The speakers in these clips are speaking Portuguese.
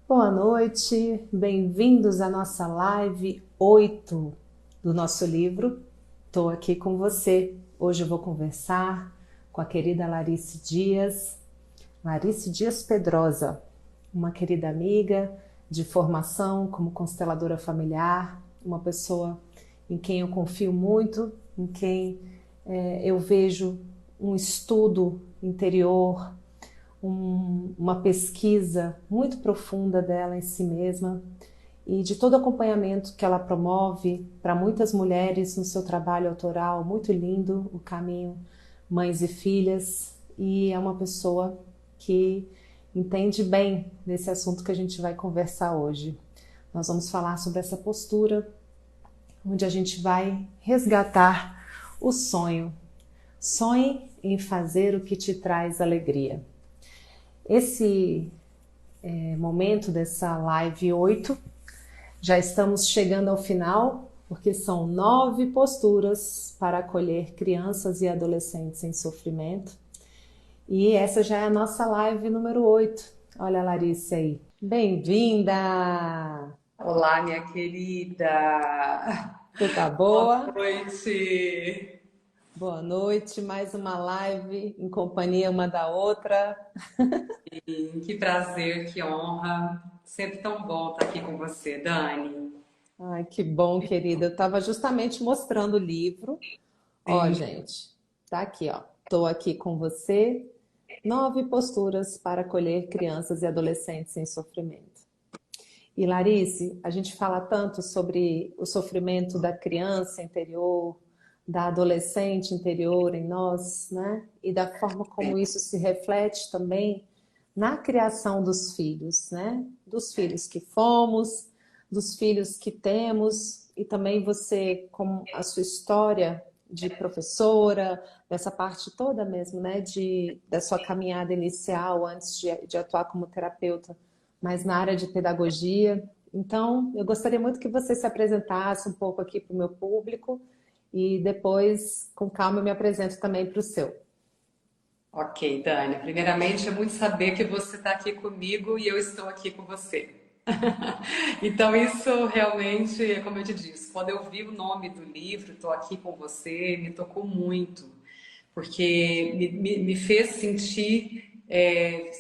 Boa noite, bem-vindos à nossa live 8 do nosso livro. Estou aqui com você. Hoje eu vou conversar com a querida Larice Dias Pedrosa, uma querida amiga de formação como consteladora familiar, uma pessoa em quem eu confio muito, em quem eu vejo um estudo interior, uma pesquisa muito profunda dela em si mesma e de todo o acompanhamento que ela promove para muitas mulheres no seu trabalho autoral, muito lindo, o caminho Mães e Filhas, e é uma pessoa que entende bem desse assunto que a gente vai conversar hoje. Nós vamos falar sobre essa postura, onde a gente vai resgatar o sonho. Sonhe em fazer o que te traz alegria. Esse momento dessa live 8, já estamos chegando ao final, porque são 9 posturas para acolher crianças e adolescentes em sofrimento. E essa já é a nossa live número 8. Olha a Larissa aí. Bem-vinda! Olá, minha querida. Você tá Boa boa? noite. Boa noite, mais uma live em companhia uma da outra. Que prazer, que honra. Sempre tão bom estar aqui com você, Dani. Ai, que bom, querida. Eu estava justamente mostrando o livro. Ó, Sim. gente, tá aqui, ó. Estou aqui com você. 9 posturas para acolher crianças e adolescentes em sofrimento. E Larice, a gente fala tanto sobre o sofrimento da criança interior, da adolescente interior em nós, né? E da forma como isso se reflete também na criação dos filhos, né? Dos filhos que fomos, dos filhos que temos, e também você, com a sua história de professora, dessa parte toda mesmo, né? Da sua caminhada inicial antes de atuar como terapeuta, mas na área de pedagogia. Então, eu gostaria muito que você se apresentasse um pouco aqui para o meu público e depois, com calma, eu me apresento também para o seu. Ok, Dani. Primeiramente, é muito saber que você está aqui comigo e eu estou aqui com você. Então, isso realmente, é como eu te disse, quando eu vi o nome do livro, estou aqui com você, me tocou muito, porque me fez sentir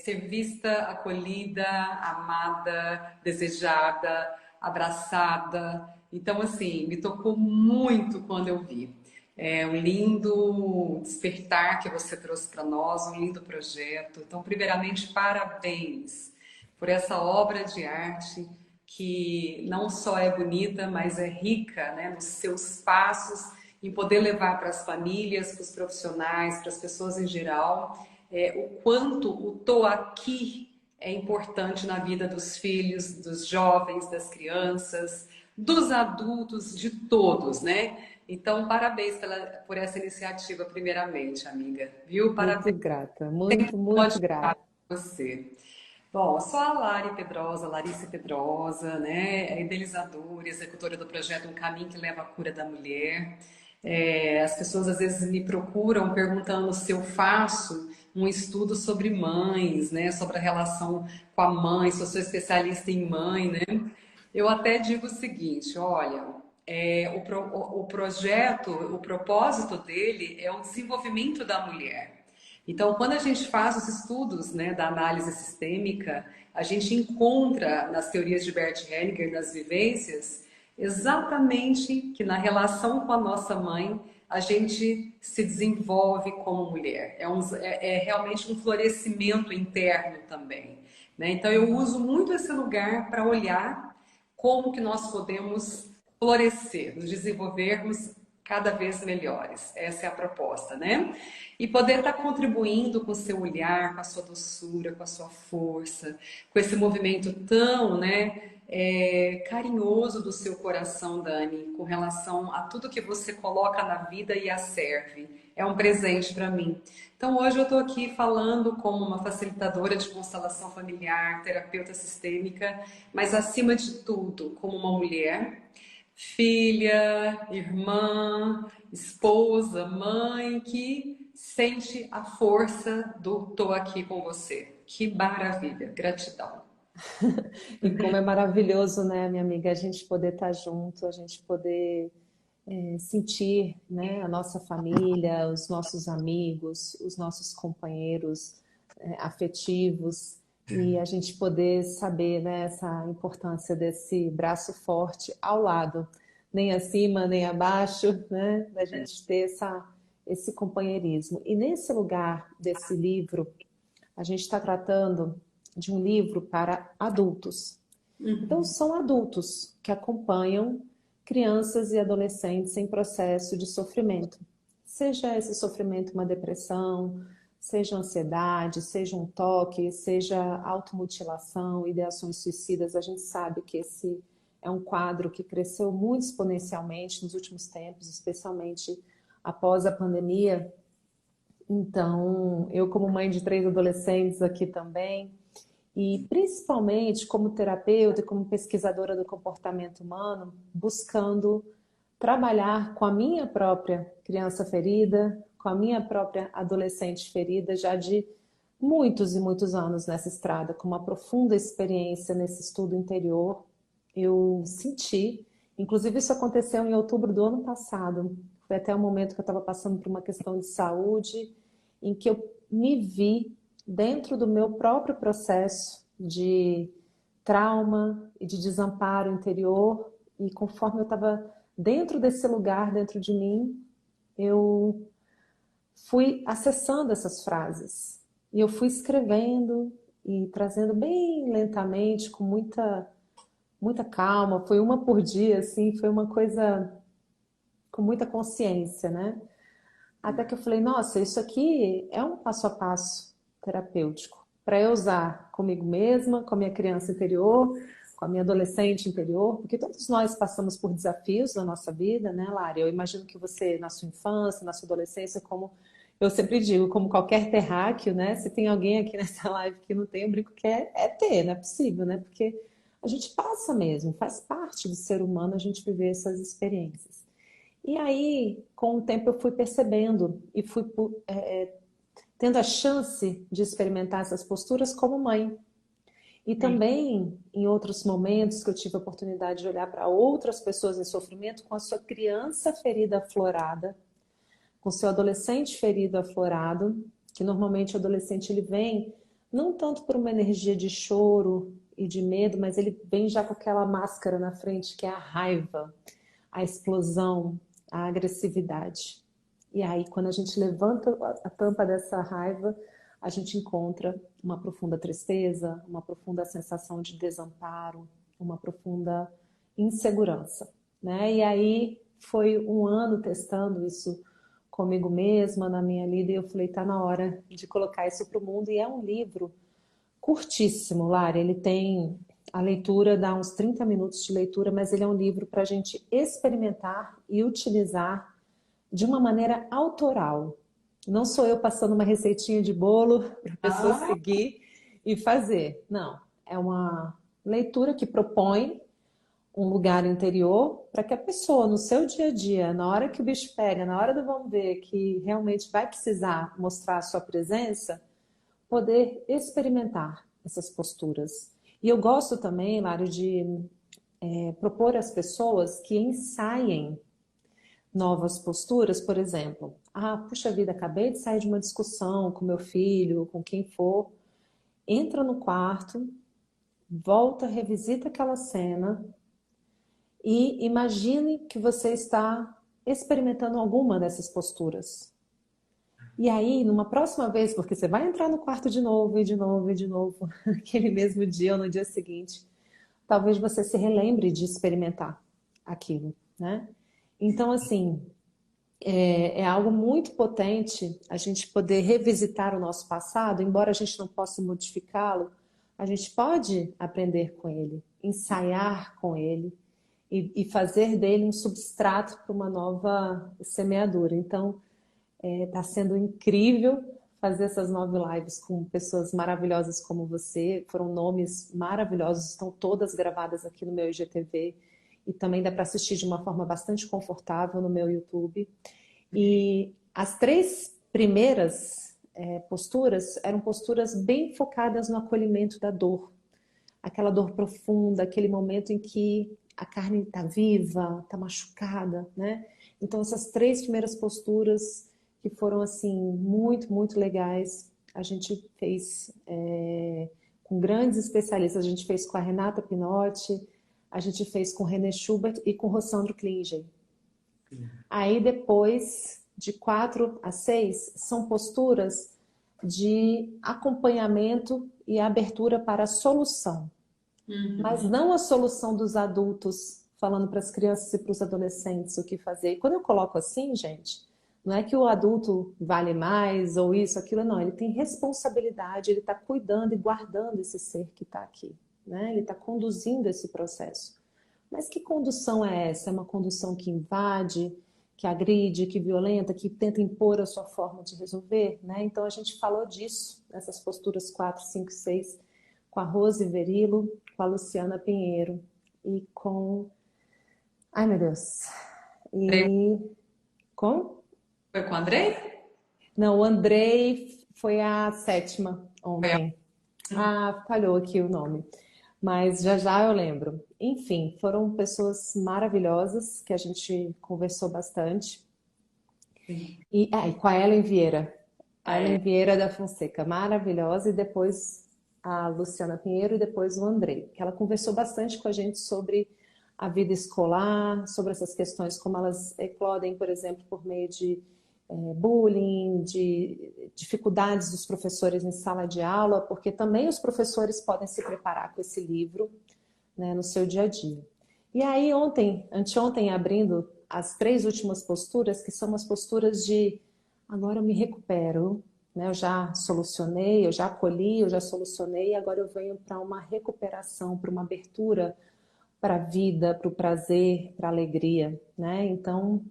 ser vista, acolhida, amada, desejada, abraçada. Então, assim, me tocou muito quando eu vi. É um lindo despertar que você trouxe para nós, um lindo projeto. Então, primeiramente, parabéns por essa obra de arte que não só é bonita, mas é rica, né, nos seus passos em poder levar para as famílias, para os profissionais, para as pessoas em geral, o quanto o tô aqui é importante na vida dos filhos, dos jovens, das crianças, dos adultos, de todos, né? Então, parabéns por essa iniciativa, primeiramente, amiga. Viu? Muito Parabéns. grata, Sempre muito, muito pode grata. contar com você. Bom, eu sou a Lari Pedrosa, Larice Pedrosa, né? É idealizadora, executora do projeto Um Caminho que Leva à Cura da Mulher. As pessoas às vezes me procuram perguntando se eu faço um estudo sobre mães, né? Sobre a relação com a mãe, se eu sou especialista em mãe, né? Eu até digo o seguinte, olha, o projeto, o propósito dele é o desenvolvimento da mulher. Então, quando a gente faz os estudos, né, da análise sistêmica, a gente encontra nas teorias de Bert Hellinger, nas vivências, exatamente que na relação com a nossa mãe, a gente se desenvolve como mulher. É realmente um florescimento interno também, né? Então, eu uso muito esse lugar para olhar como que nós podemos florescer, nos desenvolvermos cada vez melhores. Essa é a proposta, né? E poder estar contribuindo com o seu olhar, com a sua doçura, com a sua força, com esse movimento tão, né, carinhoso do seu coração, Dani, com relação a tudo que você coloca na vida e a serve. É um presente para mim. Então, hoje eu estou aqui falando como uma facilitadora de constelação familiar, terapeuta sistêmica, mas acima de tudo, como uma mulher, filha, irmã, esposa, mãe, que sente a força do tô aqui com você. Que maravilha, gratidão. E como é maravilhoso, né, minha amiga, a gente poder estar junto, a gente poder sentir, né, a nossa família, os nossos amigos, os nossos companheiros afetivos e a gente poder saber, né, essa importância desse braço forte ao lado, nem acima nem abaixo, né, da gente ter esse companheirismo. E nesse lugar desse livro, a gente está tratando de um livro para adultos. Então, Uhum. são adultos que acompanham crianças e adolescentes em processo de sofrimento. Seja esse sofrimento uma depressão, seja ansiedade, seja um toque, seja automutilação, ideações suicidas, a gente sabe que esse é um quadro que cresceu muito exponencialmente nos últimos tempos, especialmente após a pandemia. Então, eu como mãe de 3 adolescentes aqui também, e principalmente como terapeuta e como pesquisadora do comportamento humano, buscando trabalhar com a minha própria criança ferida, com a minha própria adolescente ferida, já de muitos e muitos anos nessa estrada, com uma profunda experiência nesse estudo interior, eu senti, inclusive isso aconteceu em outubro do ano passado, foi até o momento que eu estava passando por uma questão de saúde, em que eu me vi dentro do meu próprio processo de trauma e de desamparo interior, e conforme eu estava dentro desse lugar, dentro de mim, eu fui acessando essas frases. E eu fui escrevendo e trazendo bem lentamente, com muita calma. Foi uma por dia, assim, foi uma coisa com muita consciência, né? Até que eu falei, nossa, isso aqui é um passo a passo terapêutico para eu usar comigo mesma, com a minha criança interior, com a minha adolescente interior, porque todos nós passamos por desafios na nossa vida, né, Lari? Eu imagino que você, na sua infância, na sua adolescência, como eu sempre digo, como qualquer terráqueo, né? Se tem alguém aqui nessa live que não tem, eu brinco que é ter, não é possível, né? Porque a gente passa mesmo, faz parte do ser humano a gente viver essas experiências. E aí, com o tempo, eu fui percebendo e fui tendo a chance de experimentar essas posturas como mãe. E Sim. também em outros momentos que eu tive a oportunidade de olhar para outras pessoas em sofrimento com a sua criança ferida aflorada, com o seu adolescente ferido aflorado, que normalmente o adolescente ele vem não tanto por uma energia de choro e de medo, mas ele vem já com aquela máscara na frente que é a raiva, a explosão, a agressividade. E aí, quando a gente levanta a tampa dessa raiva, a gente encontra uma profunda tristeza, uma profunda sensação de desamparo, uma profunda insegurança, né? E aí foi um ano testando isso comigo mesma, na minha lida, e eu falei, tá na hora de colocar isso para o mundo. E é um livro curtíssimo, Lara. Ele tem a leitura, dá uns 30 minutos de leitura, mas ele é um livro para a gente experimentar e utilizar de uma maneira autoral. Não sou eu passando uma receitinha de bolo para a pessoa Ah, seguir e fazer. Não. É uma leitura que propõe um lugar interior para que a pessoa, no seu dia a dia, na hora que o bicho pega, na hora do vamos ver, que realmente vai precisar mostrar a sua presença, poder experimentar essas posturas. E eu gosto também, Mário, de propor às pessoas que ensaiem novas posturas, por exemplo. Ah, puxa vida, acabei de sair de uma discussão com meu filho, com quem for. Entra no quarto, volta, revisita aquela cena e imagine que você está experimentando alguma dessas posturas. E aí, numa próxima vez, porque você vai entrar no quarto de novo e de novo e de novo, aquele mesmo dia ou no dia seguinte, talvez você se relembre de experimentar aquilo, né? Então, assim, é algo muito potente a gente poder revisitar o nosso passado, embora a gente não possa modificá-lo, a gente pode aprender com ele, ensaiar com ele e fazer dele um substrato para uma nova semeadura. Então, está sendo incrível fazer essas 9 lives com pessoas maravilhosas como você. Foram nomes maravilhosos, estão todas gravadas aqui no meu IGTV e também dá para assistir de uma forma bastante confortável no meu YouTube. E as 3 primeiras posturas eram posturas bem focadas no acolhimento da dor. aquela dor profunda, aquele momento em que a carne está viva, está machucada, né? Então essas três primeiras posturas que foram assim muito, muito legais, a gente fez com grandes especialistas, a gente fez com a Renata Pinotti, a gente fez com René Schubert e com Rossandro Klinger. Aí depois, de 4 a 6, são posturas de acompanhamento e abertura para a solução. Mas não a solução dos adultos falando para as crianças e para os adolescentes o que fazer. E quando eu coloco assim, gente, não é que o adulto vale mais ou isso, aquilo, não. Ele tem responsabilidade, ele está cuidando e guardando esse ser que está aqui, né? Ele está conduzindo esse processo. Mas que condução é essa? É uma condução que invade, que agride, que violenta, que tenta impor a sua forma de resolver, né? Então a gente falou disso, nessas posturas 4, 5, 6, com a Rose Verilo, com a Luciana Pinheiro e com... Ai, meu Deus. E com... Foi com o Andrei? Não, o Andrei foi a 7ª Foi a... ontem. Ah, falhou aqui o nome. Mas já já eu lembro. Enfim, foram pessoas maravilhosas que a gente conversou bastante. E com a Ellen Vieira. A Ellen Vieira da Fonseca, maravilhosa. E depois a Luciana Pinheiro e depois o Andrei. Que ela conversou bastante com a gente sobre a vida escolar, sobre essas questões, como elas eclodem, por exemplo, por meio de bullying, de dificuldades dos professores em sala de aula, porque também os professores podem se preparar com esse livro, né, no seu dia a dia. E aí anteontem, abrindo as 3 últimas posturas, que são as posturas de agora eu me recupero, né, eu já solucionei, eu já acolhi, eu já solucionei, agora eu venho para uma recuperação, para uma abertura para a vida, para o prazer, para a alegria, né? Então,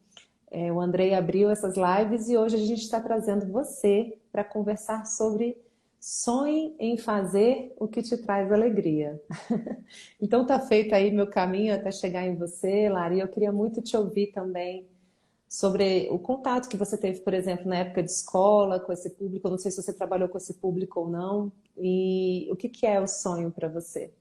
o Andrei abriu essas lives e hoje a gente está trazendo você para conversar sobre sonhe em fazer o que te traz alegria. Então tá feito aí meu caminho até chegar em você, Lari. Eu queria muito te ouvir também sobre o contato que você teve, por exemplo, na época de escola com esse público. Eu não sei se você trabalhou com esse público ou não. E o que que é o sonho para você?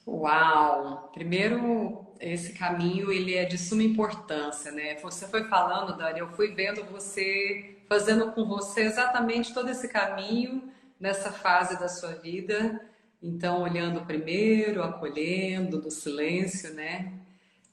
Uau! Primeiro, esse caminho ele é de suma importância, né? Você foi falando, Dani, eu fui vendo você fazendo com você exatamente todo esse caminho nessa fase da sua vida. Então, olhando primeiro, acolhendo, no silêncio, né?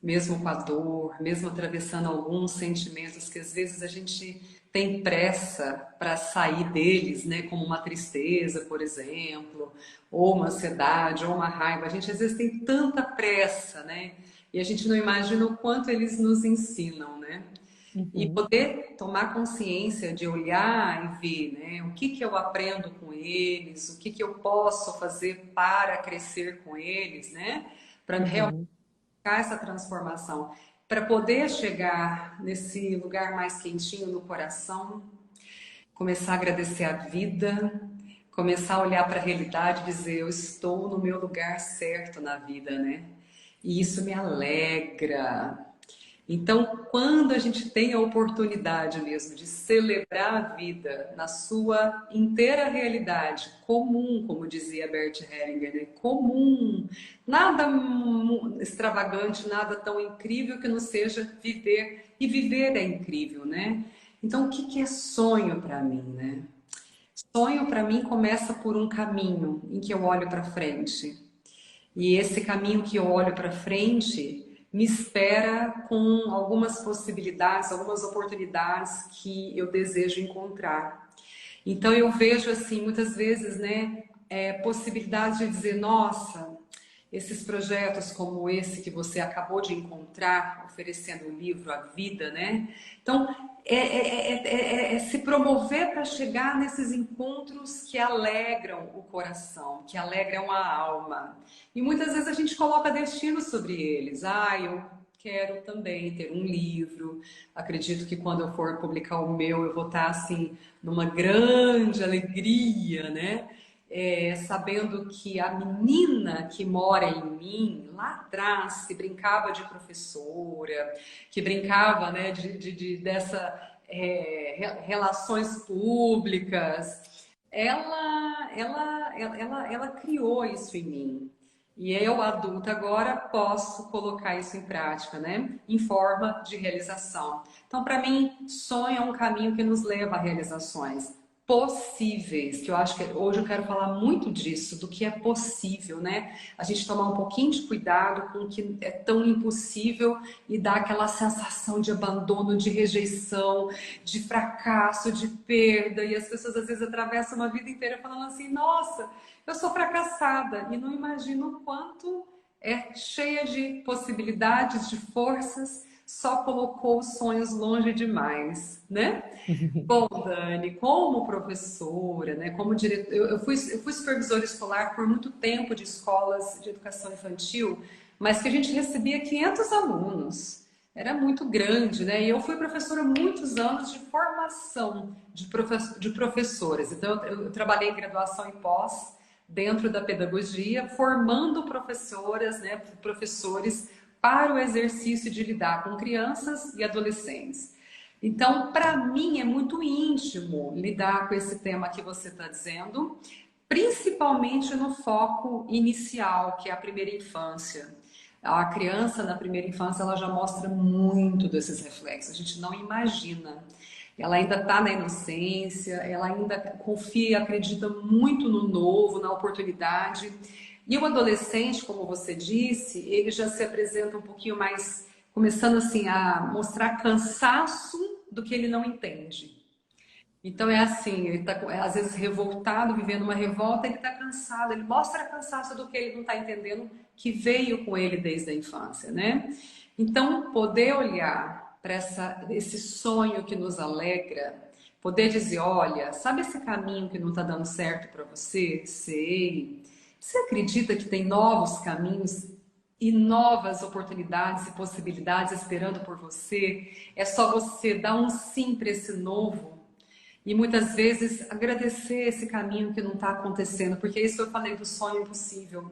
Mesmo com a dor, mesmo atravessando alguns sentimentos que às vezes a gente tem pressa para sair deles, né? Como uma tristeza, por exemplo, ou uma ansiedade, ou uma raiva. A gente às vezes tem tanta pressa, né? E a gente não imagina o quanto eles nos ensinam, né? E Uhum, poder tomar consciência de olhar e ver, né? O que que eu aprendo com eles, o que que eu posso fazer para crescer com eles, né? Para uhum, essa transformação, para poder chegar nesse lugar mais quentinho no coração, começar a agradecer a vida, começar a olhar para a realidade e dizer, eu estou no meu lugar certo na vida, né? E isso me alegra. Então, quando a gente tem a oportunidade mesmo de celebrar a vida na sua inteira realidade, comum, como dizia Bert Hellinger, né? Comum, nada extravagante, nada tão incrível que não seja viver, e viver é incrível, né? Então, o que que é sonho para mim, né? Sonho para mim começa por um caminho em que eu olho para frente. E esse caminho que eu olho para frente me espera com algumas possibilidades, algumas oportunidades que eu desejo encontrar. Então eu vejo assim muitas vezes, né, possibilidades de dizer, nossa, esses projetos como esse que você acabou de encontrar, oferecendo o livro A Vida, né? Então, é se promover para chegar nesses encontros que alegram o coração, que alegram a alma. E muitas vezes a gente coloca destino sobre eles. Ah, eu quero também ter um livro. Acredito que quando eu for publicar o meu, eu vou estar assim, numa grande alegria, né? Sabendo que a menina que mora em mim, lá atrás, que brincava de professora, que brincava, né, dessa relações públicas, ela criou isso em mim. E eu, adulta, agora posso colocar isso em prática, né? Em forma de realização. Então, para mim, sonho é um caminho que nos leva a realizações possíveis, que eu acho que hoje eu quero falar muito disso, do que é possível, né? A gente tomar um pouquinho de cuidado com o que é tão impossível e dá aquela sensação de abandono, de rejeição, de fracasso, de perda, e as pessoas às vezes atravessam uma vida inteira falando assim, nossa, eu sou fracassada, e não imagino o quanto é cheia de possibilidades, de forças, só colocou os sonhos longe demais, né? Bom, Dani, como professora, né, como diretor, eu fui supervisora escolar por muito tempo de escolas de educação infantil, mas que a gente recebia 500 alunos. Era muito grande, né? E eu fui professora há muitos anos de formação de professoras. Então, eu trabalhei em graduação e pós dentro da pedagogia, formando professoras, né, professores para o exercício de lidar com crianças e adolescentes. Então, para mim, é muito íntimo lidar com esse tema que você está dizendo, principalmente no foco inicial, que é a primeira infância. A criança, na primeira infância, ela já mostra muito desses reflexos, a gente não imagina. Ela ainda está na inocência, ela ainda confia, acredita muito no novo, na oportunidade. E o adolescente, como você disse, ele já se apresenta um pouquinho mais, começando assim a mostrar cansaço do que ele não entende. Então é assim, ele está às vezes revoltado, vivendo uma revolta, ele está cansado, ele mostra cansaço do que ele não está entendendo, que veio com ele desde a infância, né? Então, poder olhar para esse sonho que nos alegra, poder dizer, olha, sabe esse caminho que não está dando certo para você? Sei. Você acredita que tem novos caminhos e novas oportunidades e possibilidades esperando por você? É só você dar um sim para esse novo e muitas vezes agradecer esse caminho que não está acontecendo, porque isso eu falei do sonho impossível.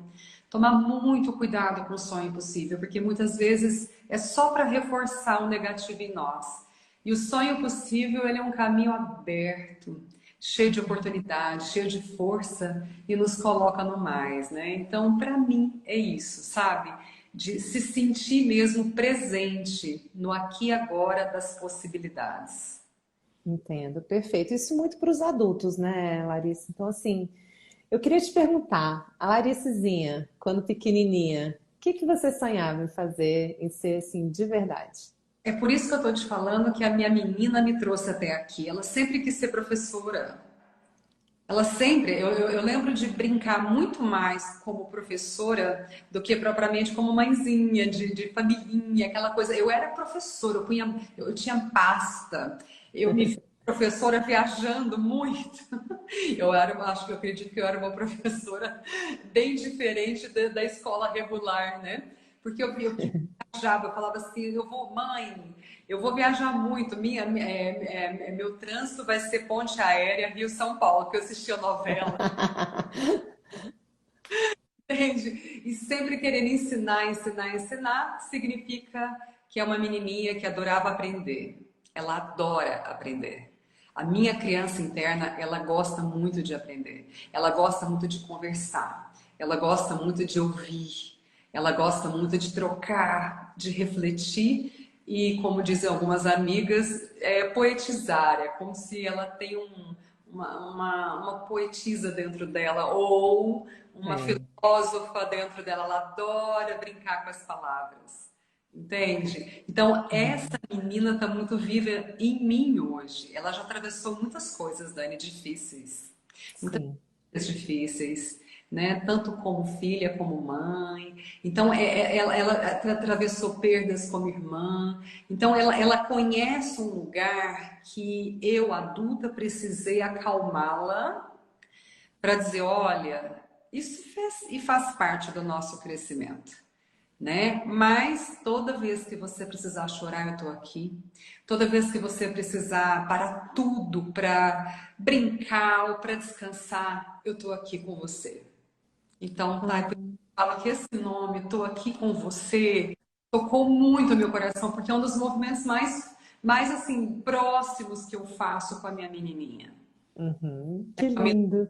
Tomar muito cuidado com o sonho impossível, porque muitas vezes é só para reforçar o negativo em nós. E o sonho possível, ele é um caminho aberto, cheio de oportunidade, cheio de força e nos coloca no mais, né? Então, para mim, é isso, sabe? De se sentir mesmo presente no aqui e agora das possibilidades. Entendo, perfeito. Isso muito para os adultos, né, Larissa? Então, assim, eu queria te perguntar, a Larissazinha, quando pequenininha, o que que você sonhava em fazer, em ser assim, de verdade? É por isso que eu estou te falando que a minha menina me trouxe até aqui. Ela sempre quis ser professora. Ela sempre, eu lembro de brincar muito mais como professora do que propriamente como mãezinha, de familhinha, aquela coisa. Eu era professora, eu tinha pasta, eu me vi professora viajando muito. Acho que eu acredito que eu era uma professora bem diferente da escola regular, né? Porque eu viajava, eu falava assim, eu vou, mãe, eu vou viajar muito, meu trânsito vai ser ponte aérea Rio-São Paulo, que eu assistia novela, entende? E sempre querendo ensinar, ensinar, ensinar, significa que é uma menininha que adorava aprender. Ela adora aprender. A minha criança interna, ela gosta muito de aprender. Ela gosta muito de conversar. Ela gosta muito de ouvir. Ela gosta muito de trocar, de refletir e, como dizem algumas amigas, poetizar. É como se ela tem uma poetisa dentro dela ou uma É. filósofa dentro dela. Ela adora brincar com as palavras. Entende? Então, essa menina está muito viva em mim hoje. Ela já atravessou muitas coisas, Dani, difíceis. Muitas Sim. coisas difíceis, né? Tanto como filha, como mãe. Então, ela atravessou perdas como irmã. Então, ela conhece um lugar que eu, adulta, precisei acalmá-la para dizer, olha, isso faz parte do nosso crescimento, né? Mas toda vez que você precisar chorar, eu tô aqui. Toda vez que você precisar parar tudo para brincar ou para descansar, eu tô aqui com você. Então, tá, eu Ah, falo que esse nome, tô aqui com você, tocou muito o meu coração, porque é um dos movimentos mais assim próximos que eu faço com a minha menininha. Uhum. Que lindo.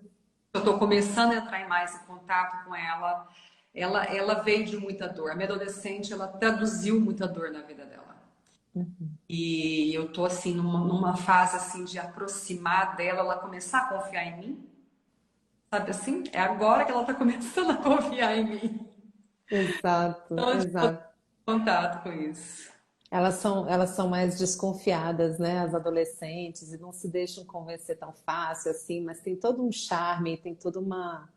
Eu estou começando a entrar em mais em contato com ela. Ela veio de muita dor. A minha adolescente, ela traduziu muita dor na vida dela. Uhum. E eu tô assim numa fase assim de aproximar dela, ela começar a confiar em mim, sabe assim? É agora que ela tá começando a confiar em mim. Exato, Então, eu estou em exato. contato com isso. Elas são mais desconfiadas, né? As adolescentes, e não se deixam convencer tão fácil assim, mas tem todo um charme, tem toda uma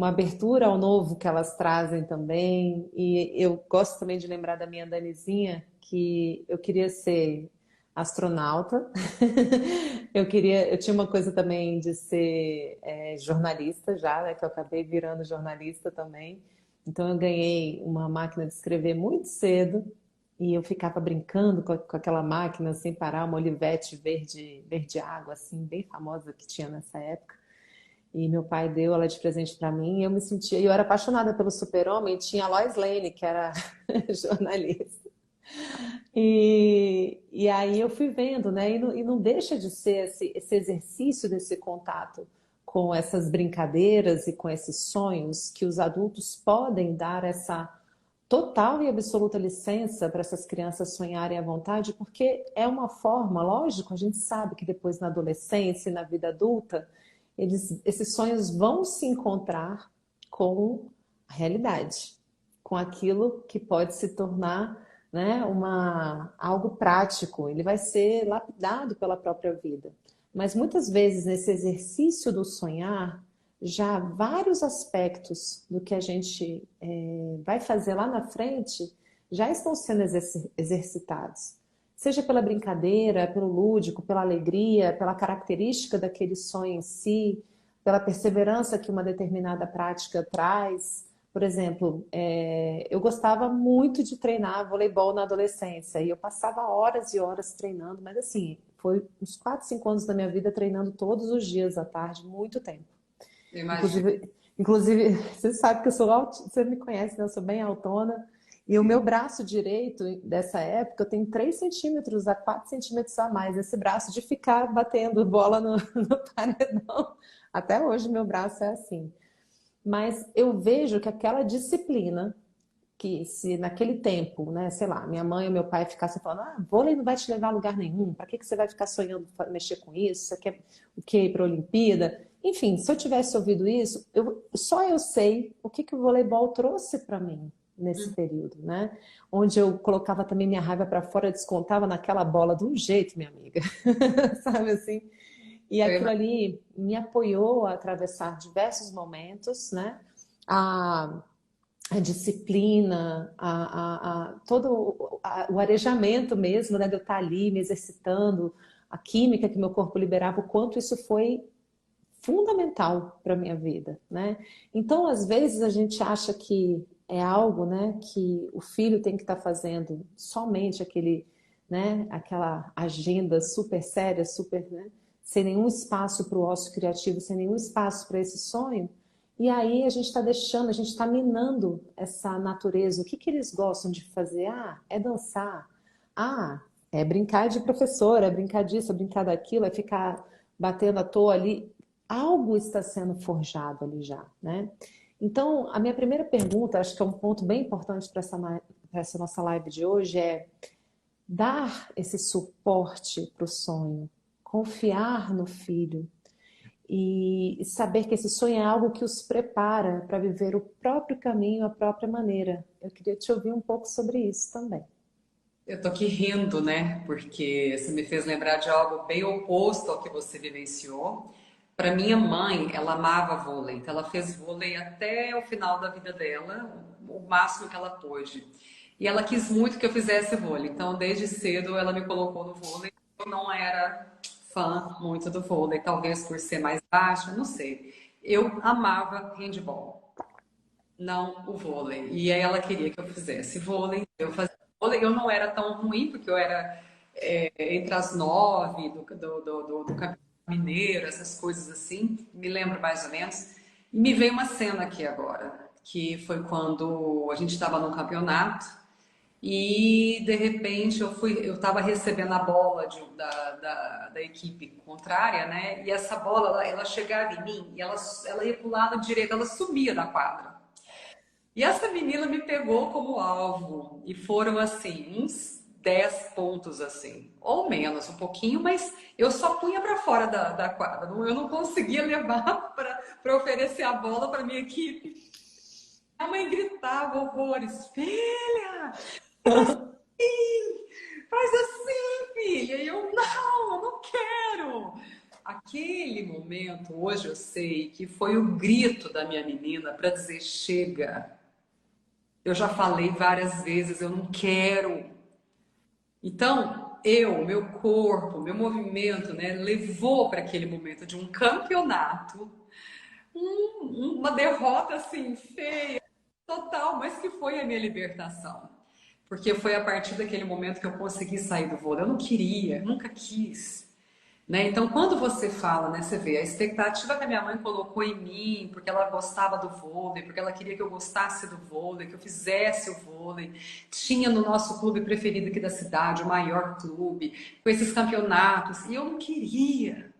abertura ao novo que elas trazem também. E eu gosto também de lembrar da minha Danizinha, que eu queria ser astronauta. Eu tinha uma coisa também de ser jornalista já, né? Que eu acabei virando jornalista também. Então eu ganhei uma máquina de escrever muito cedo. E eu ficava brincando com aquela máquina sem parar, uma Olivetti verde, verde água, assim, bem famosa que tinha nessa época. E meu pai deu ela de presente para mim, e eu me sentia, eu era apaixonada pelo Super-Homem, tinha a Lois Lane, que era jornalista. E aí eu fui vendo, né? E não deixa de ser esse exercício desse contato com essas brincadeiras e com esses sonhos que os adultos podem dar essa total e absoluta licença para essas crianças sonharem à vontade, porque é uma forma, lógico, a gente sabe que depois na adolescência e na vida adulta, esses sonhos vão se encontrar com a realidade, com aquilo que pode se tornar, né, algo prático. Ele vai ser lapidado pela própria vida. Mas muitas vezes nesse exercício do sonhar, já vários aspectos do que a gente vai fazer lá na frente já estão sendo exercitados. Seja pela brincadeira, pelo lúdico, pela alegria, pela característica daquele sonho em si, pela perseverança que uma determinada prática traz. Por exemplo, eu gostava muito de treinar voleibol na adolescência e eu passava horas e horas treinando, mas assim, foi uns 4, 5 anos da minha vida treinando todos os dias à tarde, muito tempo. Eu imagino. Inclusive, você sabe que eu sou você me conhece, né? Eu sou bem altona. E o meu braço direito dessa época, eu tenho 3 centímetros a 4 centímetros a mais. Esse braço de ficar batendo bola no paredão. Até hoje meu braço é assim. Mas eu vejo que aquela disciplina, que se naquele tempo, né, sei lá, minha mãe ou meu pai ficassem falando, vôlei não vai te levar a lugar nenhum, para que que você vai ficar sonhando mexer com isso? Você quer o quê? Ir para a Olimpíada? Enfim, se eu tivesse ouvido isso, só eu sei o que que o voleibol trouxe para mim nesse período, né? Onde eu colocava também minha raiva para fora, descontava naquela bola de um jeito, minha amiga, sabe assim? E Eu aquilo imagino. ali me apoiou a atravessar diversos momentos, né? A a disciplina, todo o arejamento mesmo, né, de eu estar ali me exercitando, a química que meu corpo liberava, o quanto isso foi fundamental para a minha vida, né? Então, às vezes a gente acha que é algo, né, que o filho tem que estar fazendo somente aquela agenda super séria, super, né, sem nenhum espaço para o ócio criativo, sem nenhum espaço para esse sonho. E aí a gente está deixando, a gente está minando essa natureza. O que que eles gostam de fazer? É dançar. É brincar de professor, é brincar disso, é brincar daquilo, é ficar batendo à toa ali. Algo está sendo forjado ali já, né? Então, a minha primeira pergunta, acho que é um ponto bem importante para essa nossa live de hoje, é dar esse suporte para o sonho, confiar no filho, e saber que esse sonho é algo que os prepara para viver o próprio caminho, a própria maneira. Eu queria te ouvir um pouco sobre isso também. Eu tô aqui rindo, né? Porque você me fez lembrar de algo bem oposto ao que você vivenciou. Para minha mãe, ela amava vôlei, então ela fez vôlei até o final da vida dela, o máximo que ela pôde. E ela quis muito que eu fizesse vôlei, então desde cedo ela me colocou no vôlei. Eu não era fã muito do vôlei, talvez por ser mais baixa, não sei. Eu amava handball, não o vôlei. E aí ela queria que eu fizesse vôlei, eu fazia vôlei. Eu não era tão ruim, porque eu era entre as 9 do Campeonato Mineiro, essas coisas assim, me lembro mais ou menos. E me veio uma cena aqui agora, que foi quando a gente estava num campeonato e de repente eu estava recebendo a bola da equipe contrária, né? E essa bola, ela chegava em mim e ela ia para o lado direito, ela sumia da quadra. E essa menina me pegou como alvo e foram assim, uns 10 pontos assim, ou menos, um pouquinho, mas eu só punha para fora da quadra. Eu não conseguia levar para oferecer a bola para minha equipe. A mãe gritava horrores, filha, faz assim, filha. E eu não quero. Aquele momento, hoje eu sei que foi o grito da minha menina para dizer chega. Eu já falei várias vezes, eu não quero. Então, meu corpo, meu movimento, né, levou para aquele momento de um campeonato, uma derrota assim feia, total, mas que foi a minha libertação. Porque foi a partir daquele momento que eu consegui sair do vôlei. Eu não queria, nunca quis. Né? Então, quando você fala, né, você vê a expectativa que a minha mãe colocou em mim, porque ela gostava do vôlei, porque ela queria que eu gostasse do vôlei, que eu fizesse o vôlei. Tinha no nosso clube preferido aqui da cidade, o maior clube, com esses campeonatos, e eu não queria.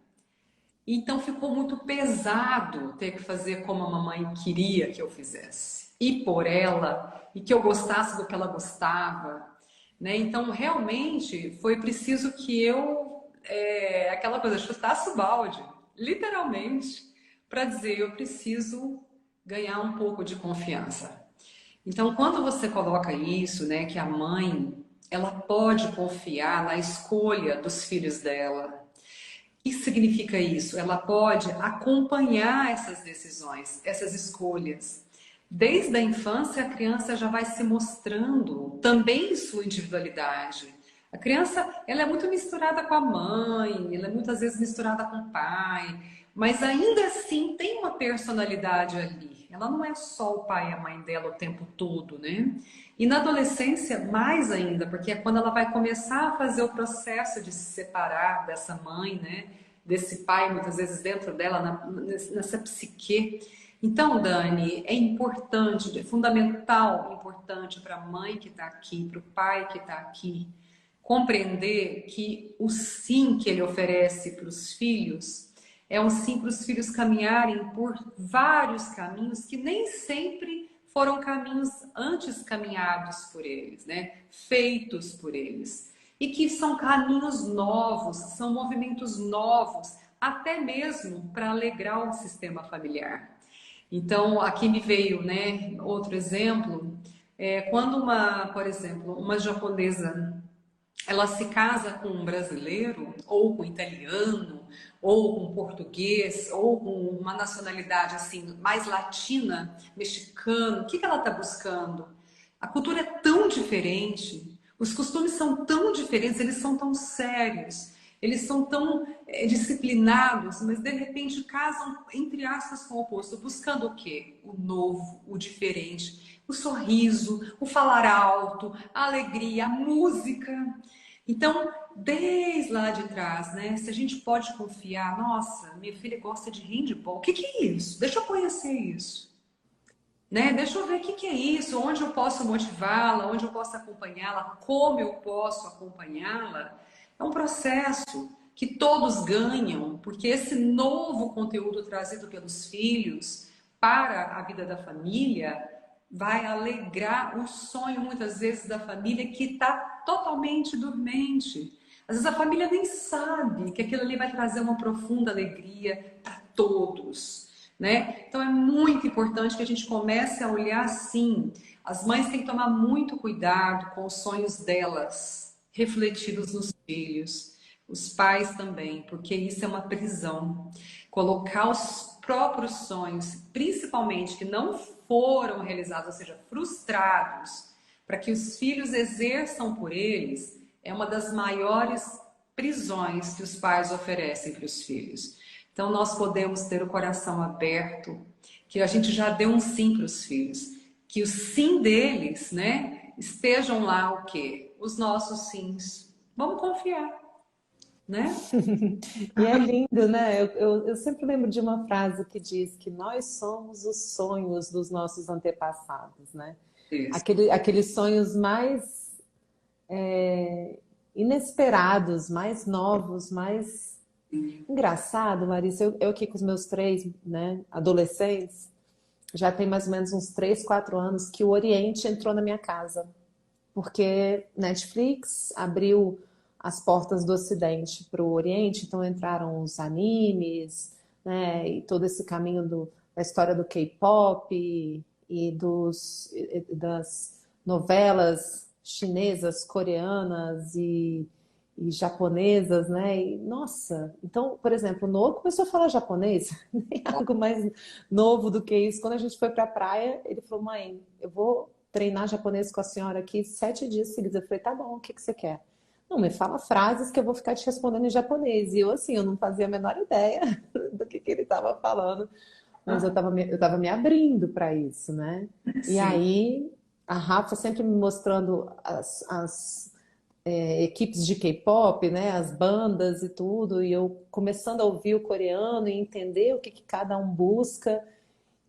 Então, ficou muito pesado ter que fazer como a mamãe queria que eu fizesse. E por ela, e que eu gostasse do que ela gostava. Né? Então, realmente, foi preciso que aquela coisa, chutasse o balde, literalmente, para dizer, eu preciso ganhar um pouco de confiança. Então, quando você coloca isso, né, que a mãe, ela pode confiar na escolha dos filhos dela. O que significa isso? Ela pode acompanhar essas decisões, essas escolhas. Desde a infância, a criança já vai se mostrando também sua individualidade. A criança, ela é muito misturada com a mãe, ela é muitas vezes misturada com o pai, mas ainda assim tem uma personalidade ali. Ela não é só o pai e a mãe dela o tempo todo, né? E na adolescência, mais ainda, porque é quando ela vai começar a fazer o processo de se separar dessa mãe, né? Desse pai, muitas vezes dentro dela, nessa psique. Então, Dani, é importante, é fundamental, importante para a mãe que está aqui, para o pai que está aqui, compreender que o sim que ele oferece para os filhos é um sim para os filhos caminharem por vários caminhos que nem sempre foram caminhos antes caminhados por eles, né? Feitos por eles. E que são caminhos novos, são movimentos novos, até mesmo para alegrar o sistema familiar. Então, aqui me veio, né, outro exemplo, quando por exemplo, uma japonesa, ela se casa com um brasileiro, ou com um italiano, ou com um português, ou com uma nacionalidade assim mais latina, mexicano, o que ela está buscando? A cultura é tão diferente, os costumes são tão diferentes, eles são tão sérios, eles são tão disciplinados, mas de repente casam, entre aspas, com o oposto, buscando o quê? O novo, o diferente, o sorriso, o falar alto, a alegria, a música. Então, desde lá de trás, né? Se a gente pode confiar, nossa, minha filha gosta de handball, o que é isso? Deixa eu conhecer isso. Né? Deixa eu ver o que é isso, onde eu posso motivá-la, onde eu posso acompanhá-la, como eu posso acompanhá-la. É um processo que todos ganham, porque esse novo conteúdo trazido pelos filhos para a vida da família vai alegrar o sonho, muitas vezes, da família que está totalmente dormente. Às vezes a família nem sabe que aquilo ali vai trazer uma profunda alegria para todos. Né? Então é muito importante que a gente comece a olhar assim. As mães têm que tomar muito cuidado com os sonhos delas refletidos nos filhos, os pais também, porque isso é uma prisão. Colocar os próprios sonhos, principalmente que não foram realizados, ou seja, frustrados, para que os filhos exerçam por eles, é uma das maiores prisões que os pais oferecem para os filhos. Então, nós podemos ter o coração aberto, que a gente já deu um sim para os filhos, que o sim deles, né, estejam lá o quê? Os nossos sims. Vamos confiar, né? E é lindo, né? Eu sempre lembro de uma frase que diz que nós somos os sonhos dos nossos antepassados, né? Isso. Aqueles sonhos mais inesperados, mais novos, mais engraçado, Larissa. Eu aqui com os meus três, né, adolescentes, já tem mais ou menos uns 3, 4 anos que o Oriente entrou na minha casa, porque Netflix abriu as portas do Ocidente para o Oriente, então entraram os animes, né, e todo esse caminho da história do K-pop das novelas chinesas, coreanas e japonesas, né? E, nossa, então, por exemplo, o Noah começou a falar japonês, nem algo mais novo do que isso. Quando a gente foi para a praia, ele falou: mãe, eu vou treinar japonês com a senhora aqui 7 dias seguidos. Eu falei: tá bom, o que que você quer? Não, me fala frases que eu vou ficar te respondendo em japonês. E eu, assim, eu não fazia a menor ideia do que ele estava falando, mas Ah, eu tava me abrindo para isso, né? E sim. aí, a Rafa sempre me mostrando equipes de K-pop, né, as bandas e tudo, e eu começando a ouvir o coreano e entender o que cada um busca.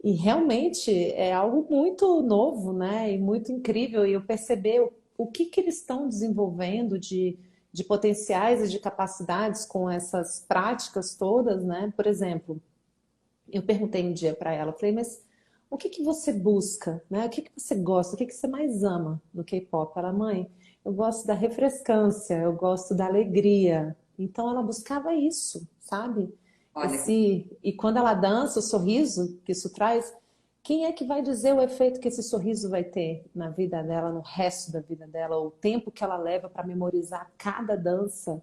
E realmente é algo muito novo, né, e muito incrível. E eu perceber o que eles estão desenvolvendo de potenciais e de capacidades com essas práticas todas, né? Por exemplo, eu perguntei um dia para ela, falei: mas o que você busca, né? O que você gosta, o que você mais ama no K-pop? Ela: mãe, eu gosto da refrescância, eu gosto da alegria. Então ela buscava isso, sabe? Olha, E quando ela dança, o sorriso que isso traz, quem é que vai dizer o efeito que esse sorriso vai ter na vida dela, no resto da vida dela, o tempo que ela leva para memorizar cada dança,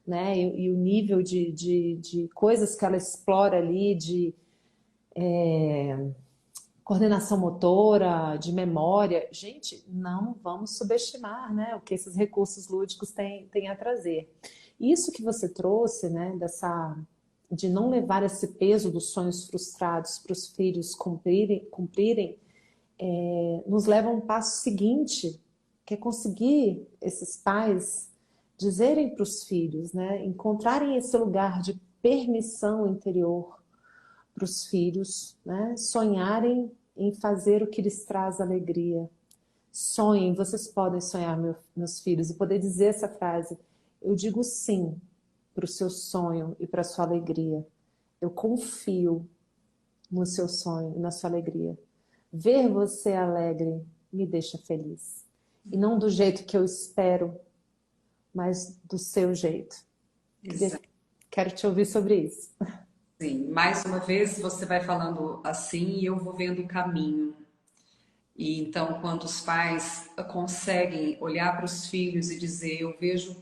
né? E o nível de coisas que ela explora ali, de coordenação motora, de memória. Gente, não vamos subestimar, né, o que esses recursos lúdicos têm a trazer. Isso que você trouxe, né, de não levar esse peso dos sonhos frustrados para os filhos cumprirem, nos leva a um passo seguinte, que é conseguir esses pais dizerem para os filhos, né, encontrarem esse lugar de permissão interior para os filhos, né, sonharem em fazer o que lhes traz alegria. Sonhem, vocês podem sonhar, meus filhos, e poder dizer essa frase: eu digo sim para o seu sonho e para a sua alegria. Eu confio no seu sonho e na sua alegria. Ver você alegre me deixa feliz. E não do jeito que eu espero, mas do seu jeito. exato. Quero te ouvir sobre isso. Sim. Mais uma vez você vai falando assim e eu vou vendo o caminho. E então, quando os pais conseguem olhar para os filhos e dizer, eu vejo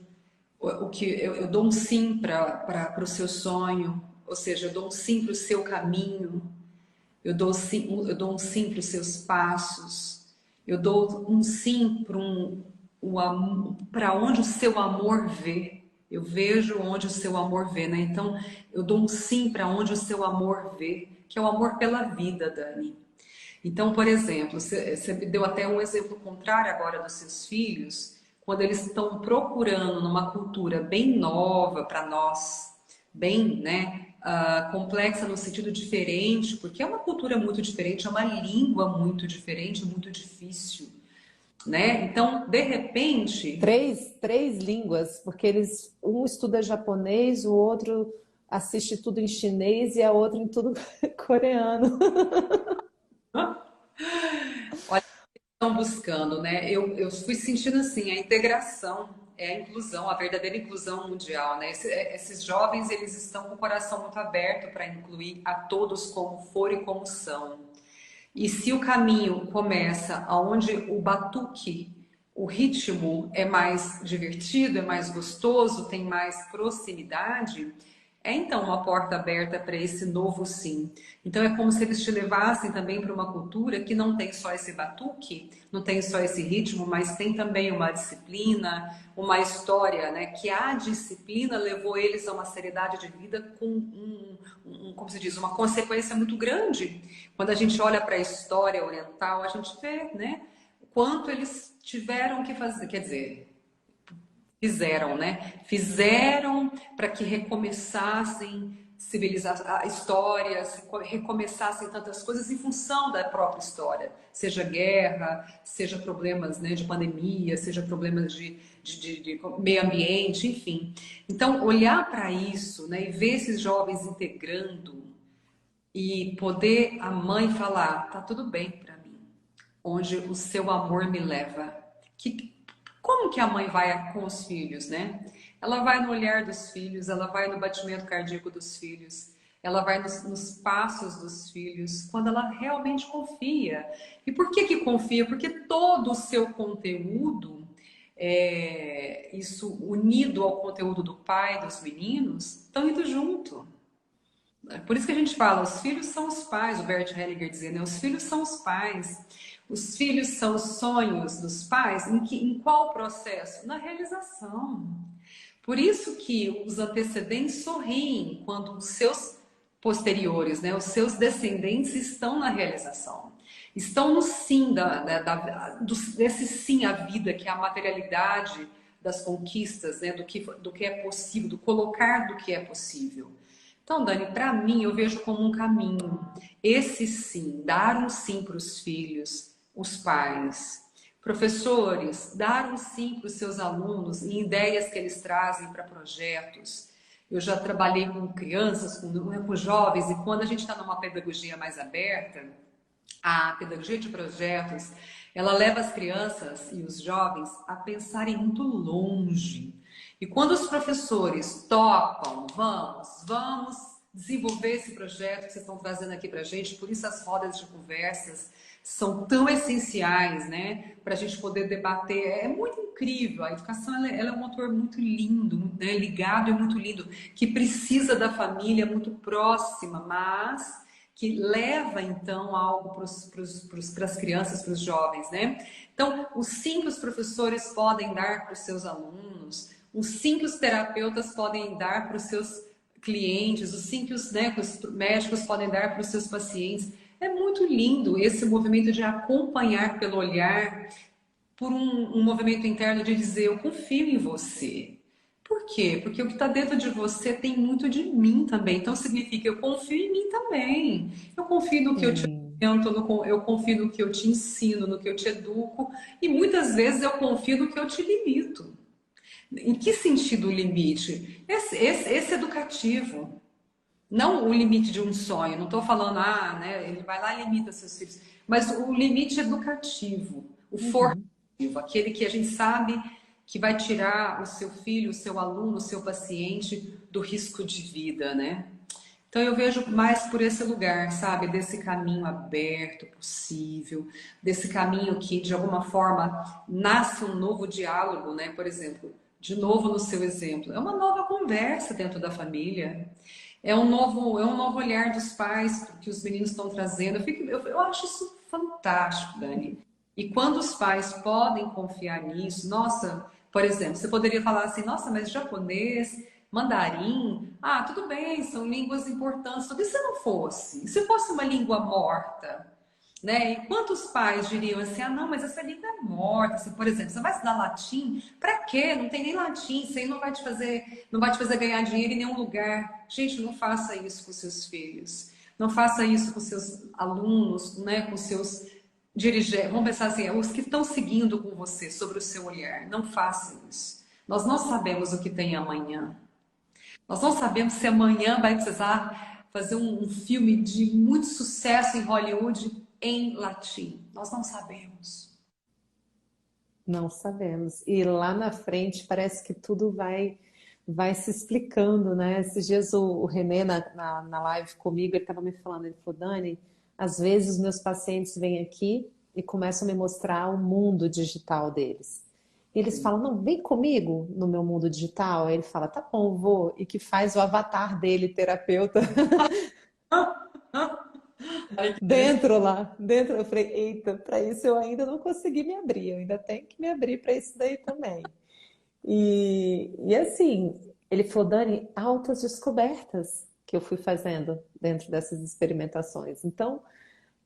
o que eu dou um sim para o seu sonho, ou seja, eu dou um sim para o seu caminho, eu dou um sim para os seus passos, eu dou um sim para onde o seu amor vê. Eu vejo onde o seu amor vê, né? Então, eu dou um sim para onde o seu amor vê, que é o amor pela vida, Dani. Então, por exemplo, você me deu até um exemplo contrário agora dos seus filhos, quando eles estão procurando numa cultura bem nova para nós, bem, né, complexa no sentido diferente, porque é uma cultura muito diferente, é uma língua muito diferente, muito difícil, né? Então, de repente, Três línguas, porque um estuda japonês, o outro assiste tudo em chinês e a outra em tudo coreano. olha, estão buscando, né? Eu fui sentindo assim, a integração é a inclusão, a verdadeira inclusão mundial, né? Esses jovens, eles estão com o coração muito aberto para incluir a todos como foram e como são. E se o caminho começa aonde o batuque, o ritmo é mais divertido, é mais gostoso, tem mais proximidade, é então uma porta aberta para esse novo sim. Então é como se eles te levassem também para uma cultura que não tem só esse batuque, não tem só esse ritmo, mas tem também uma disciplina, uma história, né? Que a disciplina levou eles a uma seriedade de vida com como se diz, uma consequência muito grande. Quando a gente olha para a história oriental, a gente vê, né? O quanto eles tiveram que fazer, quer dizer, fizeram, né? Fizeram para que recomeçassem a história, se recomeçassem tantas coisas em função da própria história, seja guerra, seja problemas, né, de pandemia, seja problemas de meio ambiente, enfim. Então, olhar para isso, né, e ver esses jovens integrando e poder a mãe falar, tá tudo bem para mim, onde o seu amor me leva. Como que a mãe vai com os filhos, né? Ela vai no olhar dos filhos, ela vai no batimento cardíaco dos filhos, ela vai nos passos dos filhos, quando ela realmente confia. E por que que confia? Porque todo o seu conteúdo, isso unido ao conteúdo do pai, dos meninos, estão indo junto. Por isso que a gente fala, os filhos são os pais, o Bert Hellinger dizia, né? Os filhos são os pais. Os filhos são os sonhos dos pais. Em qual processo? Na realização. Por isso que os antecedentes sorriem quando os seus posteriores, né, os seus descendentes estão na realização. Estão no sim, desse sim à vida, que é a materialidade das conquistas, né, do que é possível, do colocar do que é possível. Então, Dani, para mim, eu vejo como um caminho. Esse sim, dar um sim para os filhos, os pais. Professores, dar um sim para os seus alunos em ideias que eles trazem para projetos. Eu já trabalhei com crianças, com jovens, e quando a gente está numa pedagogia mais aberta, a pedagogia de projetos, ela leva as crianças e os jovens a pensarem muito longe. E quando os professores topam, vamos desenvolver esse projeto que vocês estão trazendo aqui para a gente, por isso as rodas de conversas são tão essenciais, né, para a gente poder debater. É muito incrível, a educação ela é um motor muito lindo, né, ligado e muito lindo, que precisa da família muito próxima, mas que leva então algo para as crianças, para os jovens, né? Então, o sim que os professores podem dar para os seus alunos, o sim que os terapeutas podem dar para os seus clientes, o sim que que os médicos podem dar para os seus pacientes. É muito lindo esse movimento de acompanhar pelo olhar, por um movimento interno de dizer, eu confio em você. Por quê? Porque o que está dentro de você tem muito de mim também. Então significa, eu confio em mim também. Eu confio no que eu te Sim. oriento, eu confio no que eu te ensino, no que eu te educo. E muitas vezes eu confio no que eu te limito. Em que sentido o limite? Esse educativo. Não o limite de um sonho, não estou falando, né, ele vai lá e limita seus filhos, mas o limite educativo, o Uhum. formativo, aquele que a gente sabe que vai tirar o seu filho, o seu aluno, o seu paciente do risco de vida, né? Então eu vejo mais por esse lugar, sabe? Desse caminho aberto, possível, desse caminho que de alguma forma nasce um novo diálogo, né? Por exemplo, de novo no seu exemplo, é uma nova conversa dentro da família. É um novo olhar dos pais que os meninos estão trazendo. Eu acho isso fantástico, Dani. E quando os pais podem confiar nisso, nossa, por exemplo, você poderia falar assim, nossa, mas japonês, mandarim, tudo bem, são línguas importantes. E se não fosse? E se fosse uma língua morta? Né? E quantos pais diriam assim, não, mas essa língua é morta. Assim, por exemplo, você vai estudar latim? Para quê? Não tem nem latim, isso aí não vai te fazer ganhar dinheiro em nenhum lugar. Gente, não faça isso com seus filhos. Não faça isso com seus alunos, né? Com seus dirigentes. Vamos pensar assim, os que estão seguindo com você sobre o seu olhar. Não façam isso. Nós não sabemos o que tem amanhã. Nós não sabemos se amanhã vai precisar fazer um filme de muito sucesso em Hollywood em latim. Nós não sabemos. Não sabemos. E lá na frente parece que tudo vai se explicando, né? Esses dias o René na live comigo, ele estava me falando, ele falou, Dani, às vezes os meus pacientes vêm aqui e começam a me mostrar o mundo digital deles. E eles falam, não, vem comigo no meu mundo digital. Aí ele fala, tá bom, vou. E que faz o avatar dele, terapeuta, Ai, que interessante. dentro lá. Dentro, eu falei, eita, para isso eu ainda não consegui me abrir. Eu ainda tenho que me abrir para isso daí também. E assim, ele falou, Dani, altas descobertas que eu fui fazendo dentro dessas experimentações. Então,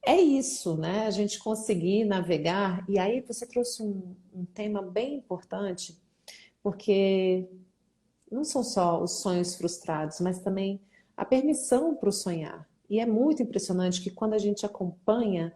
é isso, né? A gente conseguir navegar. E aí você trouxe um tema bem importante, porque não são só os sonhos frustrados, mas também a permissão para o sonhar. E é muito impressionante que quando a gente acompanha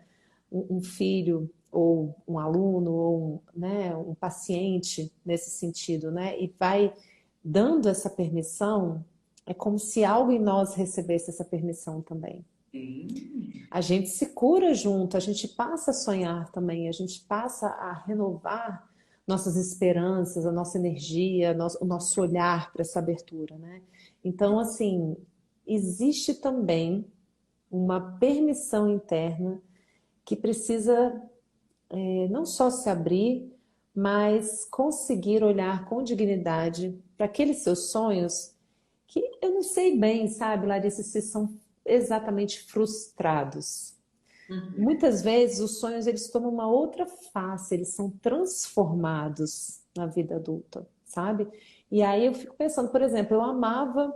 um filho ou um aluno ou né, um paciente nesse sentido, né, e vai dando essa permissão, é como se algo em nós recebesse essa permissão também. Sim. A gente se cura junto, a gente passa a sonhar também, a gente passa a renovar nossas esperanças, a nossa energia, o nosso olhar para essa abertura, né? Então, assim, existe também uma permissão interna que precisa não só se abrir, mas conseguir olhar com dignidade para aqueles seus sonhos que eu não sei bem, sabe, Larissa, se são exatamente frustrados. Uhum. Muitas vezes os sonhos eles tomam uma outra face, eles são transformados na vida adulta, sabe? E aí eu fico pensando, por exemplo, eu amava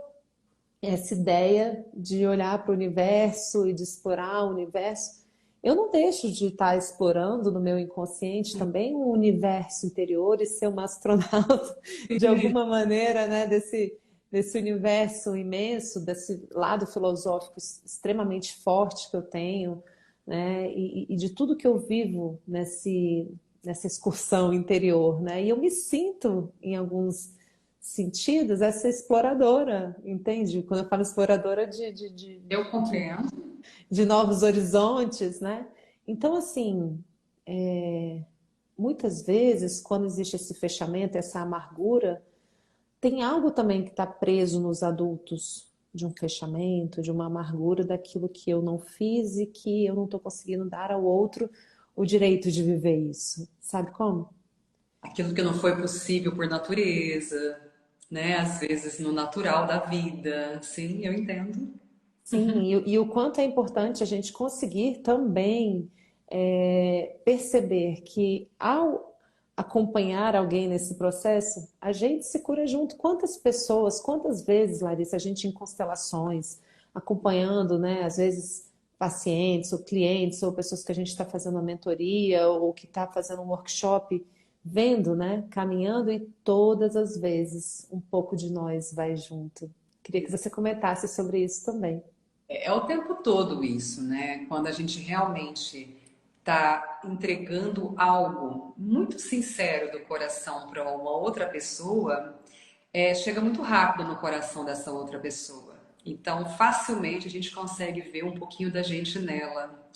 essa ideia de olhar para o universo e de explorar o universo. Eu não deixo de estar explorando no meu inconsciente também o universo interior e ser uma astronauta de alguma maneira, né, desse universo imenso, desse lado filosófico extremamente forte que eu tenho, né, e de tudo que eu vivo nessa excursão interior, né, e eu me sinto em alguns sentidos essa exploradora, entende? Quando eu falo exploradora Eu de, compreendo. de novos horizontes, né? Então, assim, muitas vezes, quando existe esse fechamento, essa amargura, tem algo também que está preso nos adultos, de um fechamento, de uma amargura daquilo que eu não fiz e que eu não estou conseguindo dar ao outro o direito de viver isso. Sabe como? Aquilo que não foi possível por natureza, né? Às vezes no natural da vida. Sim, eu entendo. Sim, e o quanto é importante a gente conseguir também perceber que ao acompanhar alguém nesse processo, a gente se cura junto. Quantas pessoas, quantas vezes, Larissa, a gente em constelações, acompanhando, né, às vezes pacientes ou clientes ou pessoas que a gente está fazendo uma mentoria ou que está fazendo um workshop, vendo, né, caminhando e todas as vezes um pouco de nós vai junto. Queria que você comentasse sobre isso também. É o tempo todo isso, né? Quando a gente realmente está entregando algo muito sincero do coração para uma outra pessoa, chega muito rápido no coração dessa outra pessoa. Então, facilmente a gente consegue ver um pouquinho da gente nela.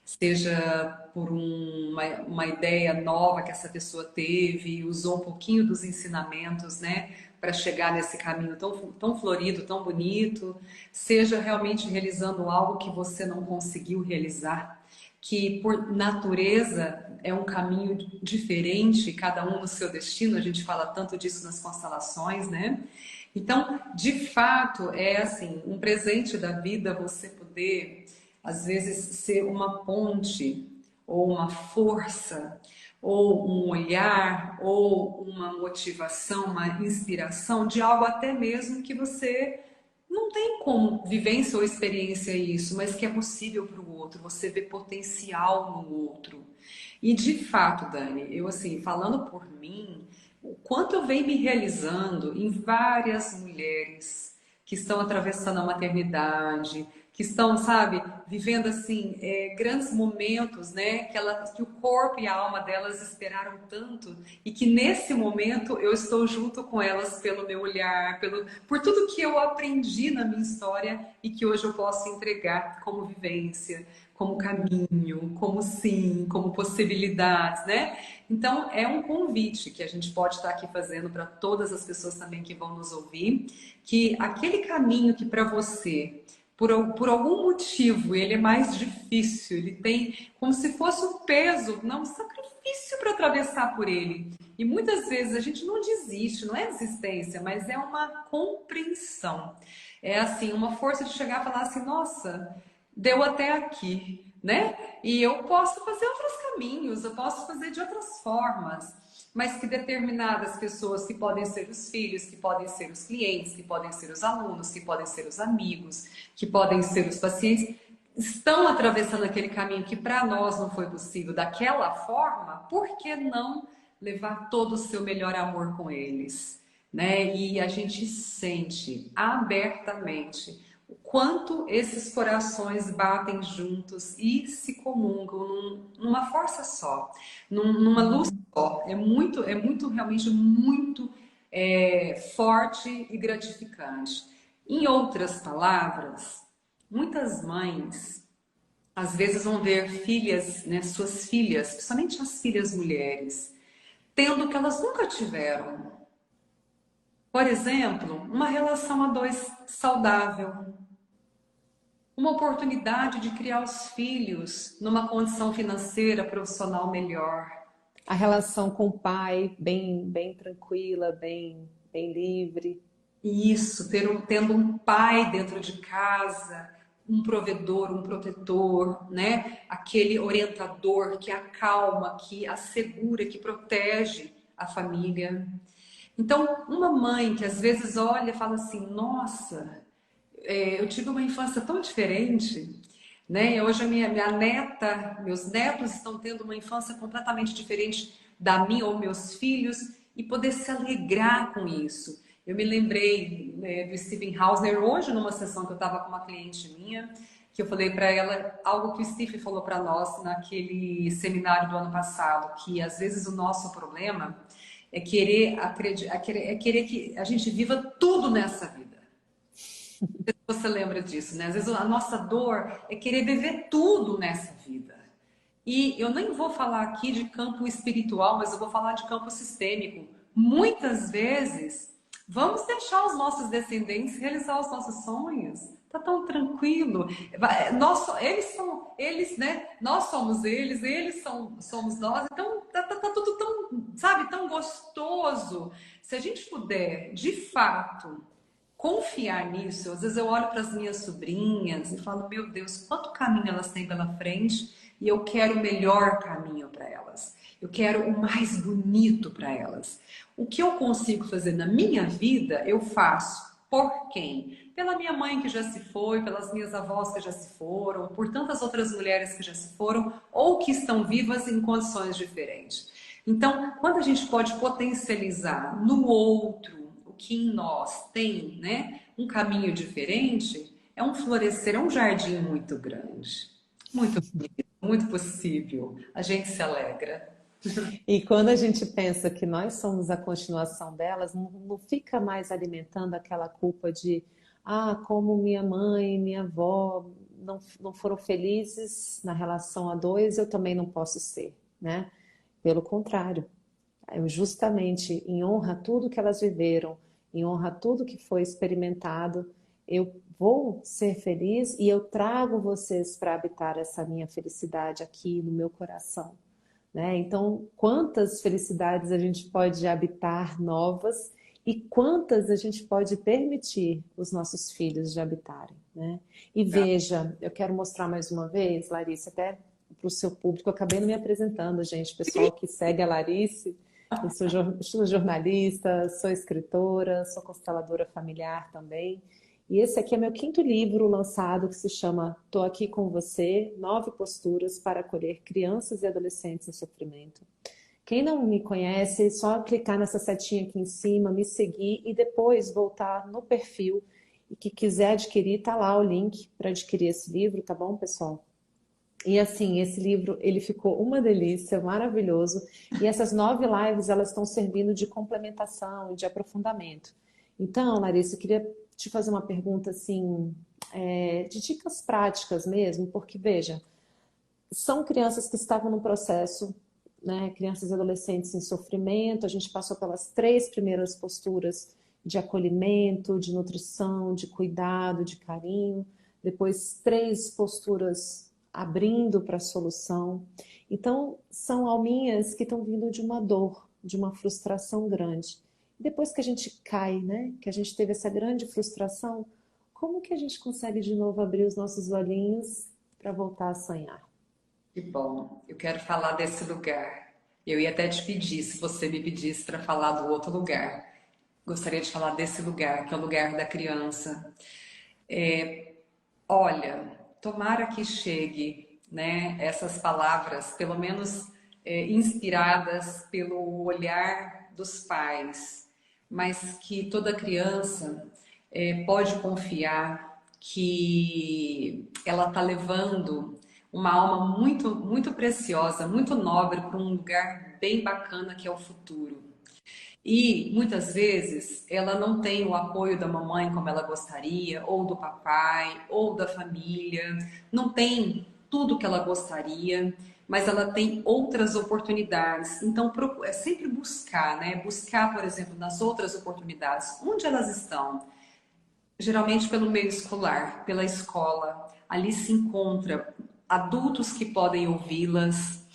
Seja por uma ideia nova que essa pessoa teve, usou um pouquinho dos ensinamentos, né, para chegar nesse caminho tão florido, tão bonito, seja realmente realizando algo que você não conseguiu realizar, que por natureza é um caminho diferente, cada um no seu destino, a gente fala tanto disso nas constelações, né? Então, de fato, é assim, um presente da vida você poder às vezes ser uma ponte, ou uma força, ou um olhar, ou uma motivação, uma inspiração de algo até mesmo que você não tem como vivência ou experiência isso, mas que é possível para o outro, você vê potencial no outro. E de fato, Dani, eu assim, falando por mim, o quanto eu venho me realizando em várias mulheres que estão atravessando a maternidade, que estão, sabe, vivendo assim grandes momentos, né, que o corpo e a alma delas esperaram tanto e que nesse momento eu estou junto com elas pelo meu olhar, por tudo que eu aprendi na minha história e que hoje eu posso entregar como vivência, como caminho, como sim, como possibilidades, né? Então é um convite que a gente pode estar aqui fazendo para todas as pessoas também que vão nos ouvir, que aquele caminho que para você por algum motivo ele é mais difícil, ele tem como se fosse um peso, não, um sacrifício para atravessar por ele. E muitas vezes a gente não desiste, não é desistência, mas é uma compreensão. É assim, uma força de chegar e falar assim, nossa, deu até aqui, né? E eu posso fazer outros caminhos, eu posso fazer de outras formas, mas que determinadas pessoas, que podem ser os filhos, que podem ser os clientes, que podem ser os alunos, que podem ser os amigos, que podem ser os pacientes, estão atravessando aquele caminho que para nós não foi possível daquela forma, por que não levar todo o seu melhor amor com eles? Né? E a gente sente abertamente o quanto esses corações batem juntos e se comungam numa força só, numa luz só. É muito, realmente muito forte e gratificante. Em outras palavras, muitas mães às vezes vão ver filhas, né, suas filhas, principalmente as filhas mulheres, tendo o que elas nunca tiveram. Por exemplo, uma relação a dois saudável, uma oportunidade de criar os filhos numa condição financeira, profissional melhor. A relação com o pai bem tranquila, bem livre. Isso, tendo um pai dentro de casa, um provedor, um protetor, né? Aquele orientador que acalma, que assegura, que protege a família. Então, uma mãe que às vezes olha e fala assim: nossa, eu tive uma infância tão diferente, né? Hoje minha neta, meus netos estão tendo uma infância completamente diferente da minha ou meus filhos e poder se alegrar com isso. Eu me lembrei, né, do Stephen Hausner hoje numa sessão que eu estava com uma cliente minha, que eu falei para ela algo que o Stephen falou para nós naquele seminário do ano passado, que às vezes o nosso problema é querer acreditar, é querer que a gente viva tudo nessa vida. Você lembra disso, né? Às vezes a nossa dor é querer viver tudo nessa vida. E eu nem vou falar aqui de campo espiritual, mas eu vou falar de campo sistêmico. Muitas vezes, vamos deixar os nossos descendentes realizar os nossos sonhos. Tá tão tranquilo. Eles são eles, né? Nós somos eles somos nós. Então tá tudo tão, sabe, tão gostoso. Se a gente puder, de fato, confiar nisso. Às vezes eu olho para as minhas sobrinhas e falo, meu Deus, quanto caminho elas têm pela frente e eu quero o melhor caminho para elas. Eu quero o mais bonito para elas. O que eu consigo fazer na minha vida, eu faço. Por quem? Pela minha mãe que já se foi, pelas minhas avós que já se foram, por tantas outras mulheres que já se foram ou que estão vivas em condições diferentes. Então, quando a gente pode potencializar no outro o que em nós tem, né, um caminho diferente, é um florescer, é um jardim muito grande, muito bonito, muito possível. A gente se alegra. E quando a gente pensa que nós somos a continuação delas, não fica mais alimentando aquela culpa de, ah, como minha mãe, minha avó não foram felizes na relação a dois, eu também não posso ser, né? Pelo contrário, eu justamente em honra a tudo que elas viveram, em honra a tudo que foi experimentado, eu vou ser feliz e eu trago vocês para habitar essa minha felicidade aqui no meu coração, né? Então, quantas felicidades a gente pode habitar novas e quantas a gente pode permitir os nossos filhos de habitarem, né? E veja, eu quero mostrar mais uma vez, Larissa, até para o seu público, eu acabei não me apresentando, gente, pessoal que segue a Larice, eu sou jornalista, sou escritora, sou consteladora familiar também. E esse aqui é meu quinto livro lançado, que se chama Tô Aqui Com Você, 9 posturas para acolher crianças e adolescentes em sofrimento. Quem não me conhece, é só clicar nessa setinha aqui em cima, me seguir e depois voltar no perfil. E que quiser adquirir, tá lá o link para adquirir esse livro, tá bom, pessoal? E assim, esse livro, ele ficou uma delícia, maravilhoso. E essas 9 lives, elas estão servindo de complementação e de aprofundamento. Então, Larissa, eu queria te fazer uma pergunta assim, de dicas práticas mesmo, porque veja, são crianças que estavam no processo, né, crianças e adolescentes em sofrimento, a gente passou pelas 3 primeiras posturas de acolhimento, de nutrição, de cuidado, de carinho, depois 3 posturas abrindo para a solução. Então, são alminhas que estão vindo de uma dor, de uma frustração grande. Depois que a gente cai, né, que a gente teve essa grande frustração, como que a gente consegue de novo abrir os nossos olhinhos para voltar a sonhar? Que bom, eu quero falar desse lugar. Eu ia até te pedir, se você me pedisse para falar do outro lugar. Gostaria de falar desse lugar, que é o lugar da criança. Olha, tomara que chegue, né, essas palavras, pelo menos inspiradas pelo olhar dos pais, mas que toda criança pode confiar que ela está levando uma alma muito, muito preciosa, muito nobre para um lugar bem bacana que é o futuro. E muitas vezes ela não tem o apoio da mamãe como ela gostaria, ou do papai, ou da família, não tem tudo que ela gostaria, mas ela tem outras oportunidades. Então é sempre buscar, né? Buscar, por exemplo, nas outras oportunidades, onde elas estão. Geralmente pelo meio escolar, pela escola, ali se encontra adultos que podem ouvi-las,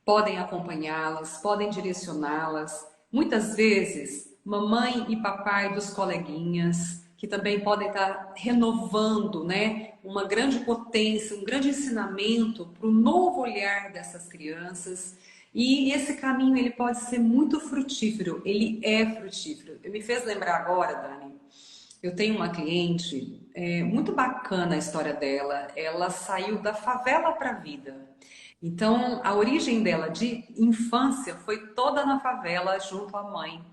podem acompanhá-las, podem direcioná-las. Muitas vezes, mamãe e papai dos coleguinhas, que também podem estar renovando, né, uma grande potência, um grande ensinamento para o novo olhar dessas crianças. E esse caminho ele pode ser muito frutífero, ele é frutífero. Me fez lembrar agora, Dani, eu tenho uma cliente, muito bacana a história dela. Ela saiu da favela para a vida. Então, a origem dela de infância foi toda na favela, junto à mãe.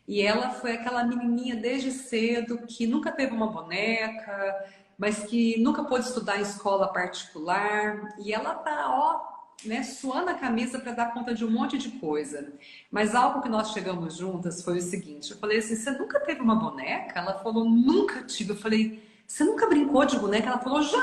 E ela foi aquela menininha desde cedo que nunca teve uma boneca, mas que nunca pôde estudar em escola particular. E ela tá, ó, né, suando a camisa para dar conta de um monte de coisa. Mas algo que nós chegamos juntas foi o seguinte: eu falei assim, você nunca teve uma boneca? Ela falou, nunca tive. Eu falei, você nunca brincou de boneca? Ela falou, já.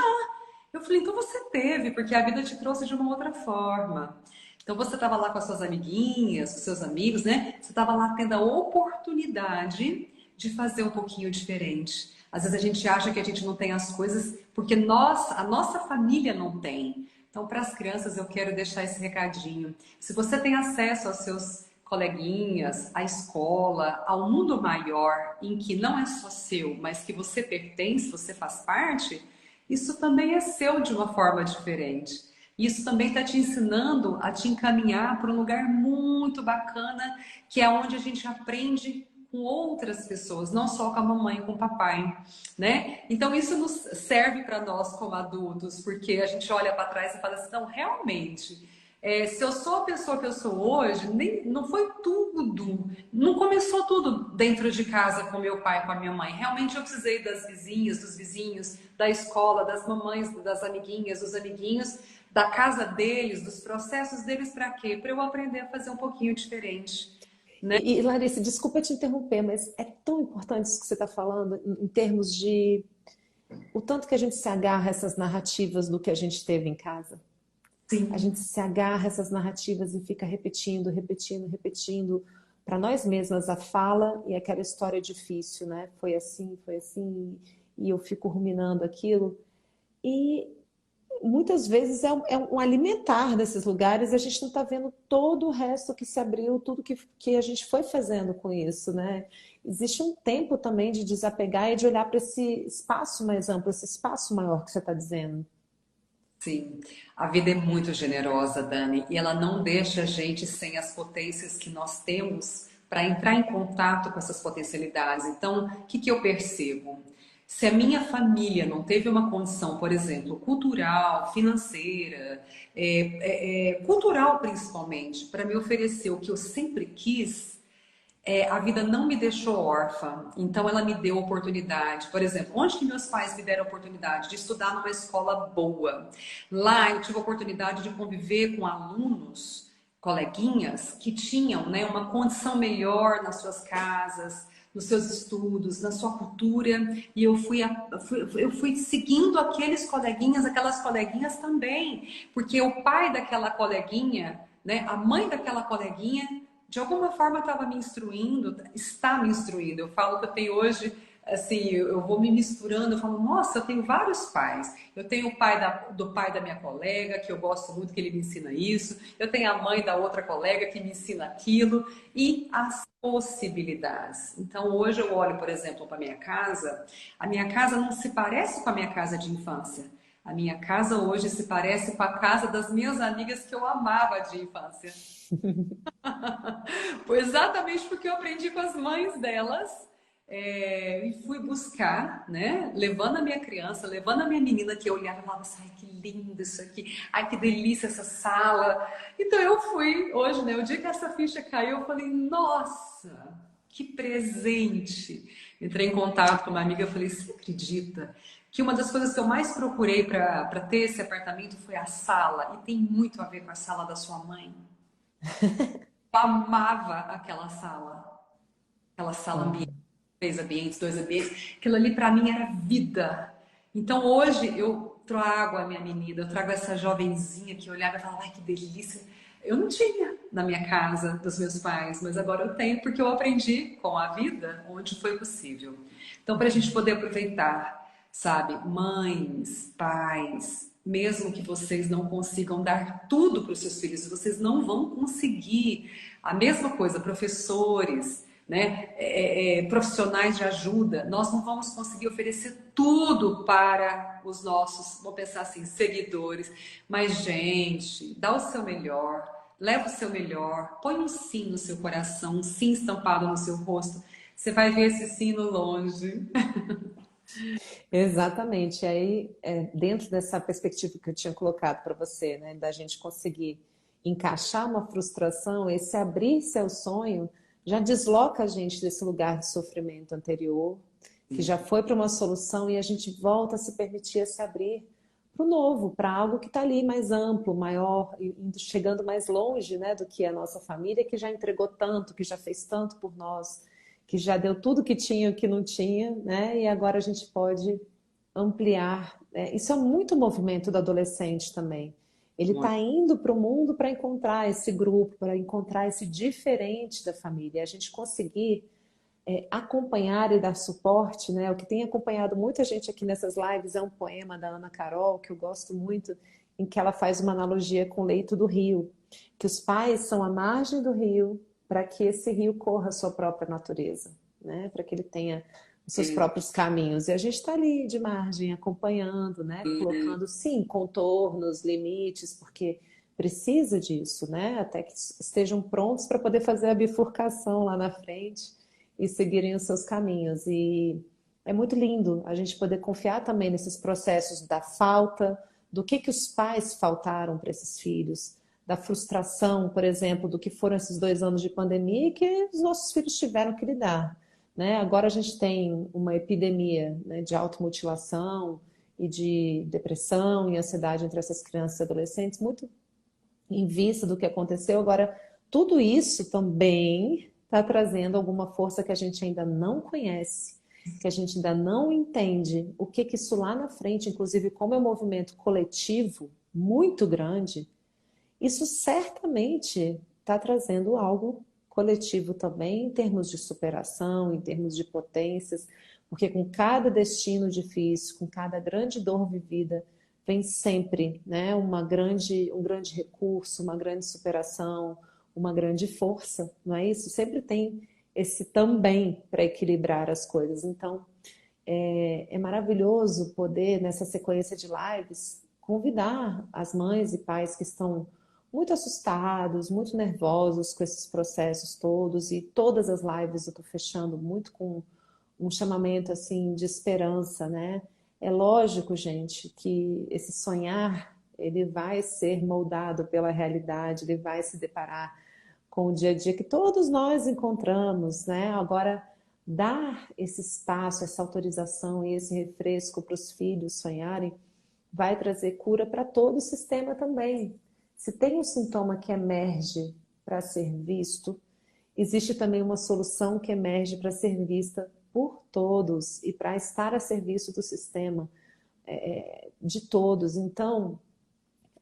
Eu falei, então você teve, porque a vida te trouxe de uma outra forma. Então você estava lá com as suas amiguinhas, com seus amigos, né? Você estava lá tendo a oportunidade de fazer um pouquinho diferente. Às vezes a gente acha que a gente não tem as coisas porque a nossa família não tem. Então, para as crianças, eu quero deixar esse recadinho. Se você tem acesso aos seus coleguinhas, à escola, ao mundo maior, em que não é só seu, mas que você pertence, você faz parte, isso também é seu de uma forma diferente. Isso também está te ensinando a te encaminhar para um lugar muito bacana, que é onde a gente aprende com outras pessoas, não só com a mamãe e com o papai, né? Então isso nos serve para nós como adultos, porque a gente olha para trás e fala assim, não, realmente, se eu sou a pessoa que eu sou hoje, não foi tudo, não começou tudo dentro de casa com meu pai, com a minha mãe. Realmente eu precisei das vizinhas, dos vizinhos, da escola, das mamães, das amiguinhas, dos amiguinhos, da casa deles, dos processos deles, para quê? Para eu aprender a fazer um pouquinho diferente. E Larissa, desculpa te interromper, mas é tão importante isso que você está falando em termos de o tanto que a gente se agarra a essas narrativas do que a gente teve em casa. A Sim. gente se agarra a essas narrativas e fica repetindo, repetindo, repetindo para nós mesmas a fala e aquela história difícil, né? Foi assim, e eu fico ruminando aquilo. E muitas vezes é um alimentar desses lugares e a gente não está vendo todo o resto que se abriu, tudo que a gente foi fazendo com isso, né? Existe um tempo também de desapegar e de olhar para esse espaço mais amplo, esse espaço maior que você está dizendo. Sim, a vida é muito generosa, Dani, e ela não deixa a gente sem as potências que nós temos para entrar em contato com essas potencialidades. Então, o que que eu percebo? Se a minha família não teve uma condição, por exemplo, cultural, financeira, cultural principalmente, para me oferecer o que eu sempre quis, a vida não me deixou órfã, então ela me deu oportunidade. Por exemplo, onde que meus pais me deram a oportunidade de estudar numa escola boa? Lá eu tive a oportunidade de conviver com alunos, coleguinhas, que tinham, né, uma condição melhor nas suas casas, nos seus estudos, na sua cultura, e eu fui seguindo aqueles coleguinhas, aquelas coleguinhas também, porque o pai daquela coleguinha, né, a mãe daquela coleguinha de alguma forma estava me instruindo, está me instruindo. Eu falo que eu tenho hoje, assim, eu vou me misturando, eu falo, nossa, eu tenho vários pais. Eu tenho o pai do pai da minha colega, que eu gosto muito, que ele me ensina isso. Eu tenho a mãe da outra colega que me ensina aquilo. E as possibilidades. Então, hoje eu olho, por exemplo, para a minha casa não se parece com a minha casa de infância. A minha casa hoje se parece com a casa das minhas amigas que eu amava de infância. Foi exatamente porque eu aprendi com as mães delas, e fui buscar, né? Levando a minha criança, levando a minha menina, que eu olhava e falava assim, ai que lindo isso aqui, ai que delícia essa sala. Então eu fui hoje, né? O dia que essa ficha caiu, eu falei, nossa, que presente! Entrei em contato com uma amiga e falei, você acredita que uma das coisas que eu mais procurei para ter esse apartamento foi a sala, e tem muito a ver com a sala da sua mãe. Eu amava aquela sala Uau. ambiente, 3 ambientes, 2 ambientes, aquilo ali para mim era vida. Então hoje eu trago a minha menina, eu trago essa jovenzinha que olhava e falava, ai que delícia. Eu não tinha na minha casa dos meus pais, mas agora eu tenho porque eu aprendi com a vida onde foi possível. Então, para a gente poder aproveitar, sabe, mães, pais, mesmo que vocês não consigam dar tudo para os seus filhos, vocês não vão conseguir. A mesma coisa, professores, né, profissionais de ajuda, nós não vamos conseguir oferecer tudo para os nossos, vou pensar assim, seguidores, mas gente, dá o seu melhor, leva o seu melhor, põe um sim no seu coração, um sim estampado no seu rosto, você vai ver esse sim no longe. Exatamente. E aí, dentro dessa perspectiva que eu tinha colocado para você, né, da gente conseguir encaixar uma frustração, esse abrir-se ao sonho já desloca a gente desse lugar de sofrimento anterior, que já foi para uma solução, e a gente volta a se permitir a se abrir para o novo, para algo que está ali mais amplo, maior, chegando mais longe, né, do que a nossa família, que já entregou tanto, que já fez tanto por nós, que já deu tudo que tinha e o que não tinha, né? E agora a gente pode ampliar. Isso é muito movimento do adolescente também. Ele está indo para o mundo para encontrar esse grupo, para encontrar esse diferente da família. A gente conseguir acompanhar e dar suporte, né? O que tem acompanhado muita gente aqui nessas lives é um poema da Ana Carol, que eu gosto muito, em que ela faz uma analogia com o leito do rio, que os pais são a margem do rio para que esse rio corra a sua própria natureza, né? Para que ele tenha os seus próprios caminhos. E a gente está ali de margem, acompanhando, né? Colocando, sim, contornos, limites, porque precisa disso, né? Até que estejam prontos para poder fazer a bifurcação lá na frente e seguirem os seus caminhos. E é muito lindo a gente poder confiar também nesses processos da falta, do que os pais faltaram para esses filhos, da frustração, por exemplo, do que foram esses 2 anos de pandemia e que os nossos filhos tiveram que lidar. Né? Agora a gente tem uma epidemia, né, de automutilação e de depressão e ansiedade entre essas crianças e adolescentes, muito em vista do que aconteceu. Agora, tudo isso também está trazendo alguma força que a gente ainda não conhece, que a gente ainda não entende o que isso lá na frente, inclusive como é um movimento coletivo muito grande, isso certamente está trazendo algo coletivo também, em termos de superação, em termos de potências, porque com cada destino difícil, com cada grande dor vivida, vem sempre, né, um grande recurso, uma grande superação, uma grande força, não é isso? Sempre tem esse também para equilibrar as coisas. Então, é maravilhoso poder, nessa sequência de lives, convidar as mães e pais que estão muito assustados, muito nervosos com esses processos todos, e todas as lives eu estou fechando muito com um chamamento assim de esperança, né? É lógico, gente, que esse sonhar ele vai ser moldado pela realidade, ele vai se deparar com o dia a dia que todos nós encontramos, né? Agora, dar esse espaço, essa autorização e esse refresco para os filhos sonharem vai trazer cura para todo o sistema também. Se tem um sintoma que emerge para ser visto, existe também uma solução que emerge para ser vista por todos e para estar a serviço do sistema, de todos. Então,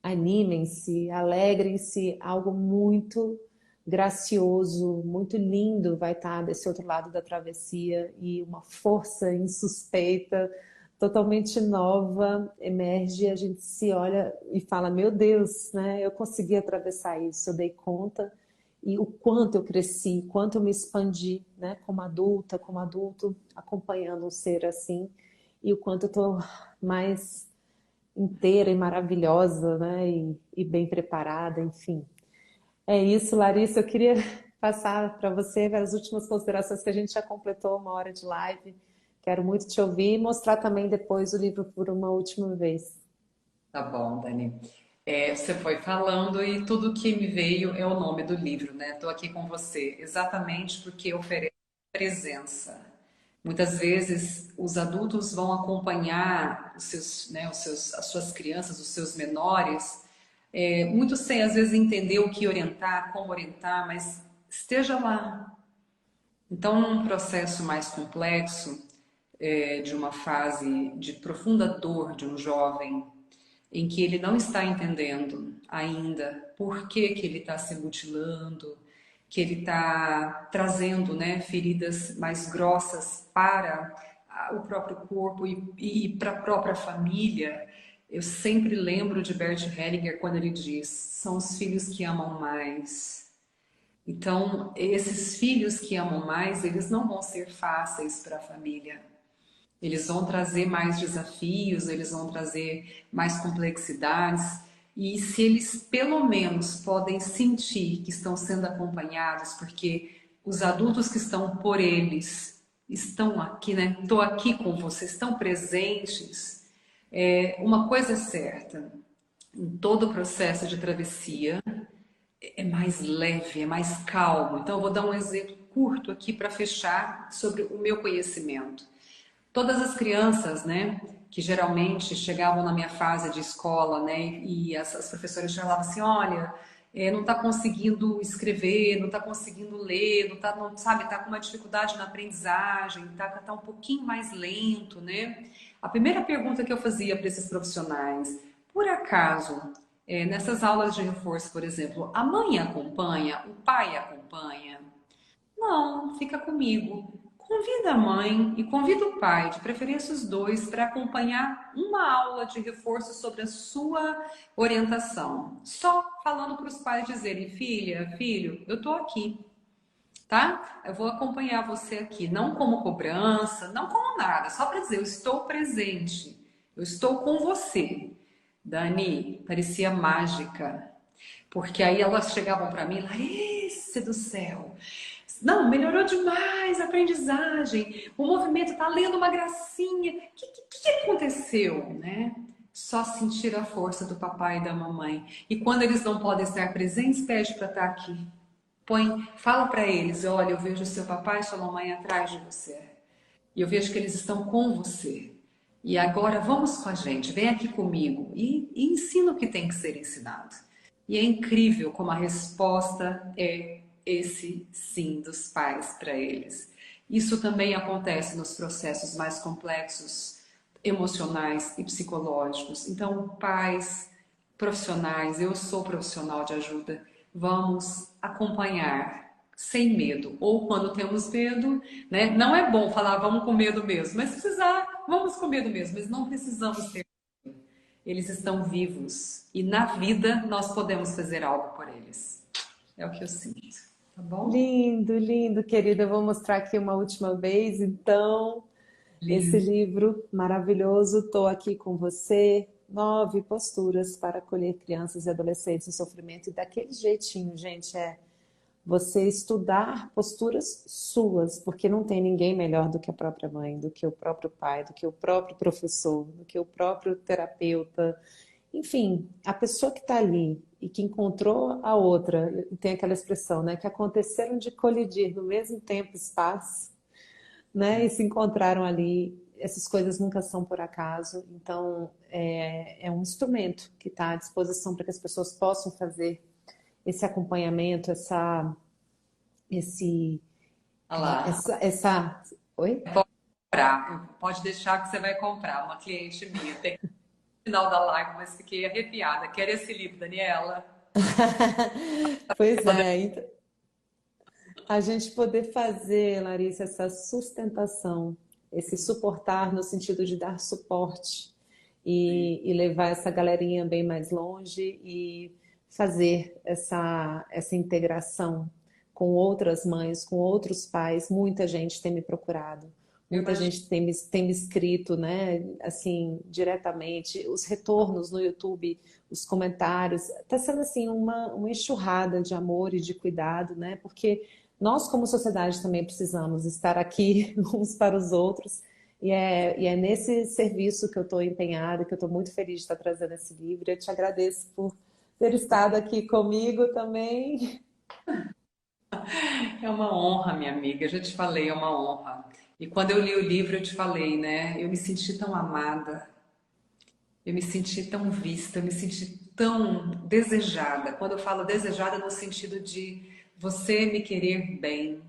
animem-se, alegrem-se, algo muito gracioso, muito lindo vai estar desse outro lado da travessia, e uma força insuspeita, totalmente nova, emerge, e a gente se olha e fala, meu Deus, né, eu consegui atravessar isso, eu dei conta, e o quanto eu cresci, quanto eu me expandi, né, como adulta, como adulto, acompanhando um ser assim, e o quanto eu estou mais inteira e maravilhosa, né? E bem preparada, enfim. É isso, Larissa. Eu queria passar para você as últimas considerações, que a gente já completou 1 hora de live. Quero muito te ouvir e mostrar também depois o livro por uma última vez. Tá bom, Dani. Você foi falando e tudo que me veio é o nome do livro, né? Estou aqui com você exatamente porque oferece presença. Muitas vezes os adultos vão acompanhar as suas crianças, os seus menores, muito sem às vezes entender o que orientar, como orientar, mas esteja lá. Então, num processo mais complexo, de uma fase de profunda dor de um jovem, em que ele não está entendendo ainda por que que ele está se mutilando, que ele está trazendo, né, feridas mais grossas para o próprio corpo e para a própria família. Eu sempre lembro de Bert Hellinger quando ele diz: são os filhos que amam mais. Então, esses filhos que amam mais, eles não vão ser fáceis para a família. Eles vão trazer mais desafios, eles vão trazer mais complexidades. E se eles pelo menos podem sentir que estão sendo acompanhados, porque os adultos que estão por eles estão aqui, né? Estou aqui com vocês, estão presentes. Uma coisa é certa, em todo o processo de travessia é mais leve, é mais calmo. Então, eu vou dar um exemplo curto aqui para fechar sobre o meu conhecimento. Todas as crianças, né, que geralmente chegavam na minha fase de escola, né, e as professoras falavam assim, olha, não está conseguindo escrever, não está conseguindo ler, não tá, não, sabe, está com uma dificuldade na aprendizagem, tá um pouquinho mais lento, né? A primeira pergunta que eu fazia para esses profissionais, por acaso, nessas aulas de reforço, por exemplo, a mãe acompanha, o pai acompanha? Não, fica comigo. Convida a mãe e convida o pai, de preferência os dois, para acompanhar uma aula de reforço sobre a sua orientação. Só falando para os pais dizerem, filha, filho, eu estou aqui, tá? Eu vou acompanhar você aqui, não como cobrança, não como nada, só para dizer, eu estou presente, eu estou com você. Dani, parecia mágica, porque aí elas chegavam para mim, Larissa do céu, não, melhorou demais a aprendizagem. O movimento tá lendo uma gracinha. O que aconteceu, né? Só sentir a força do papai e da mamãe. E quando eles não podem estar presentes, pede para estar aqui. Fala para eles, olha, eu vejo seu papai e sua mamãe atrás de você. E eu vejo que eles estão com você. E agora vamos com a gente, vem aqui comigo e ensina o que tem que ser ensinado. E é incrível como a resposta é esse sim dos pais para eles. Isso também acontece nos processos mais complexos, emocionais e psicológicos. Então, pais, profissionais, eu sou profissional de ajuda, vamos acompanhar sem medo. Ou quando temos medo, né? Não é bom falar vamos com medo mesmo, mas se precisar, vamos com medo mesmo, mas não precisamos ter. Eles estão vivos e na vida nós podemos fazer algo por eles. É o que eu sinto, tá bom? Lindo, lindo, querida. Eu vou mostrar aqui uma última vez, então, esse Lindo. livro maravilhoso. Estou aqui com você. 9 posturas para acolher crianças e adolescentes em sofrimento. E daquele jeitinho, gente, você estudar posturas suas, porque não tem ninguém melhor do que a própria mãe, do que o próprio pai, do que o próprio professor, do que o próprio terapeuta. Enfim, a pessoa que está ali e que encontrou a outra, tem aquela expressão, né, que aconteceram de colidir no mesmo tempo e espaço, né, e se encontraram ali. Essas coisas nunca são por acaso, então é um instrumento que está à disposição para que as pessoas possam fazer esse acompanhamento, esse, Olha lá. essa, oi? Pode comprar. Pode deixar que você vai comprar. Uma cliente minha. Tem no final da live, mas fiquei arrepiada. Quero esse livro, Daniela. Pois é, então, a gente poder fazer, Larissa, essa sustentação, esse suportar no sentido de dar suporte e levar essa galerinha bem mais longe e fazer essa integração com outras mães, com outros pais. Muita gente tem me procurado, Eu muita imagino. gente tem me escrito, né, assim, diretamente. Os retornos no YouTube, os comentários, está sendo assim uma enxurrada de amor e de cuidado, né, porque nós, como sociedade, também precisamos estar aqui uns para os outros. E é nesse serviço que eu estou empenhada, que eu estou muito feliz de estar trazendo esse livro. Eu te agradeço por ter estado aqui comigo também. É uma honra, minha amiga. Eu já te falei, é uma honra. E quando eu li o livro, eu te falei, né? Eu me senti tão amada, eu me senti tão vista, eu me senti tão desejada. Quando eu falo desejada, no sentido de você me querer bem.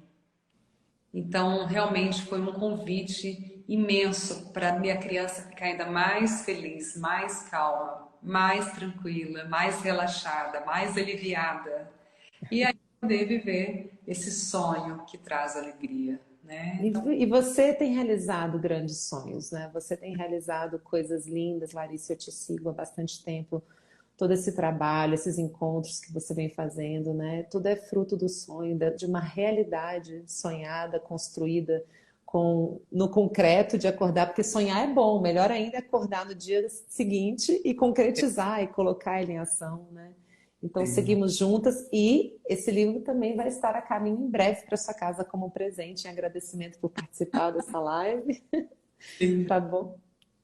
Então, realmente foi um convite imenso para minha criança ficar ainda mais feliz, mais calma, mais tranquila, mais relaxada, mais aliviada. E aí poder viver esse sonho que traz alegria, né? E, Então, e você tem realizado grandes sonhos, né? Você tem realizado coisas lindas, Larissa, eu te sigo há bastante tempo. Todo esse trabalho, esses encontros que você vem fazendo, né? Tudo é fruto do sonho, de uma realidade sonhada, construída no concreto de acordar, porque sonhar é bom, melhor ainda é acordar no dia seguinte e concretizar e colocar ele em ação, né? Então seguimos juntas e esse livro também vai estar a caminho em breve para sua casa como presente, em agradecimento por participar dessa live, tá bom?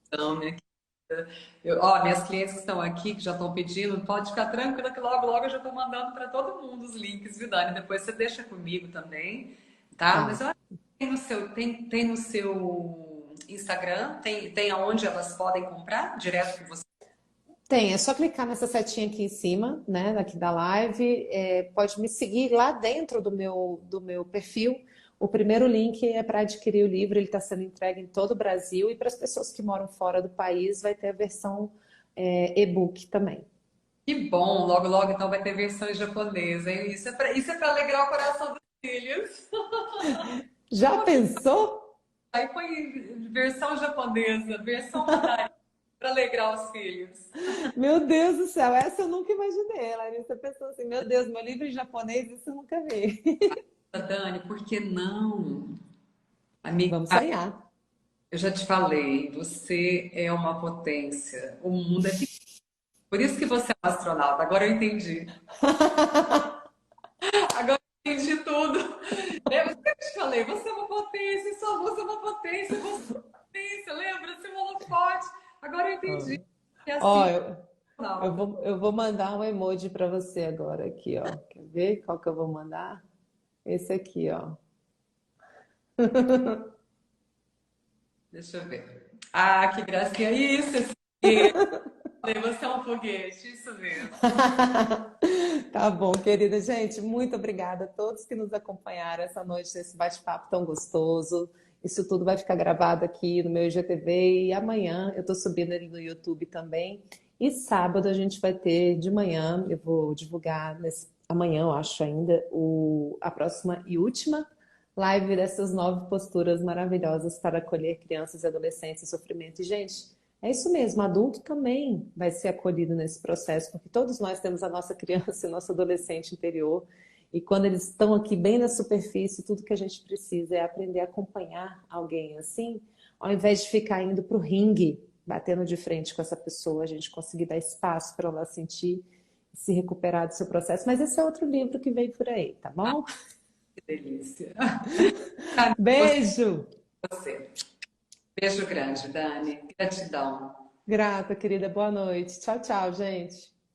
então, minha ó, minhas clientes que estão aqui, que já estão pedindo, pode ficar tranquila que logo, logo eu já estou mandando para todo mundo os links, viu, Dani? Depois você deixa comigo também, tá? Mas Tá. eu acho que tem no seu Instagram, tem aonde elas podem comprar direto com você. Tem, é só clicar nessa setinha aqui em cima, né, aqui da live. Pode me seguir lá dentro do meu perfil. O primeiro link é para adquirir o livro, ele está sendo entregue em todo o Brasil e para as pessoas que moram fora do país vai ter a versão e-book também. Que bom, logo, logo então vai ter versão em japonês, hein? Isso é para alegrar o coração dos filhos. Já pensou? Aí foi versão japonesa, versão mandarim, para alegrar os filhos. Meu Deus do céu, essa eu nunca imaginei. Larissa pensou assim, meu Deus, meu livro em japonês, isso eu nunca vi. Dani, por que não? Amiga, Vamos sonhar. eu já te falei, você é uma potência. O mundo é pequeno. Por isso que você é um astronauta. Agora eu entendi. Agora eu entendi tudo. Lembra que eu te falei? Você é uma potência, sua voz é uma potência, você é uma potência. Lembra? Você é um holofote. Agora eu entendi. É Ó, assim, eu astronauta. vou mandar um emoji para você agora aqui, ó. Quer ver qual que eu vou mandar? Esse aqui, ó. Deixa eu ver. Ah, que gracinha. Isso, esse foguete. Você é um foguete, isso mesmo. Tá bom, querida gente, muito obrigada a todos que nos acompanharam essa noite nesse bate-papo tão gostoso. Isso tudo vai ficar gravado aqui no meu IGTV e amanhã eu tô subindo ele no YouTube também. E sábado a gente vai ter de manhã, eu vou divulgar amanhã, eu acho ainda, a próxima e última live dessas 9 posturas maravilhosas para acolher crianças e adolescentes em sofrimento. E, gente, é isso mesmo, adulto também vai ser acolhido nesse processo, porque todos nós temos a nossa criança e nosso adolescente interior, e quando eles estão aqui bem na superfície, tudo que a gente precisa é aprender a acompanhar alguém assim, ao invés de ficar indo para o ringue, batendo de frente com essa pessoa, a gente conseguir dar espaço para ela sentir e se recuperar do seu processo. Mas esse é outro livro que vem por aí, tá bom? Que delícia. Beijo! Você. Beijo grande, Dani. Gratidão. Grata, querida, boa noite. Tchau, tchau, gente.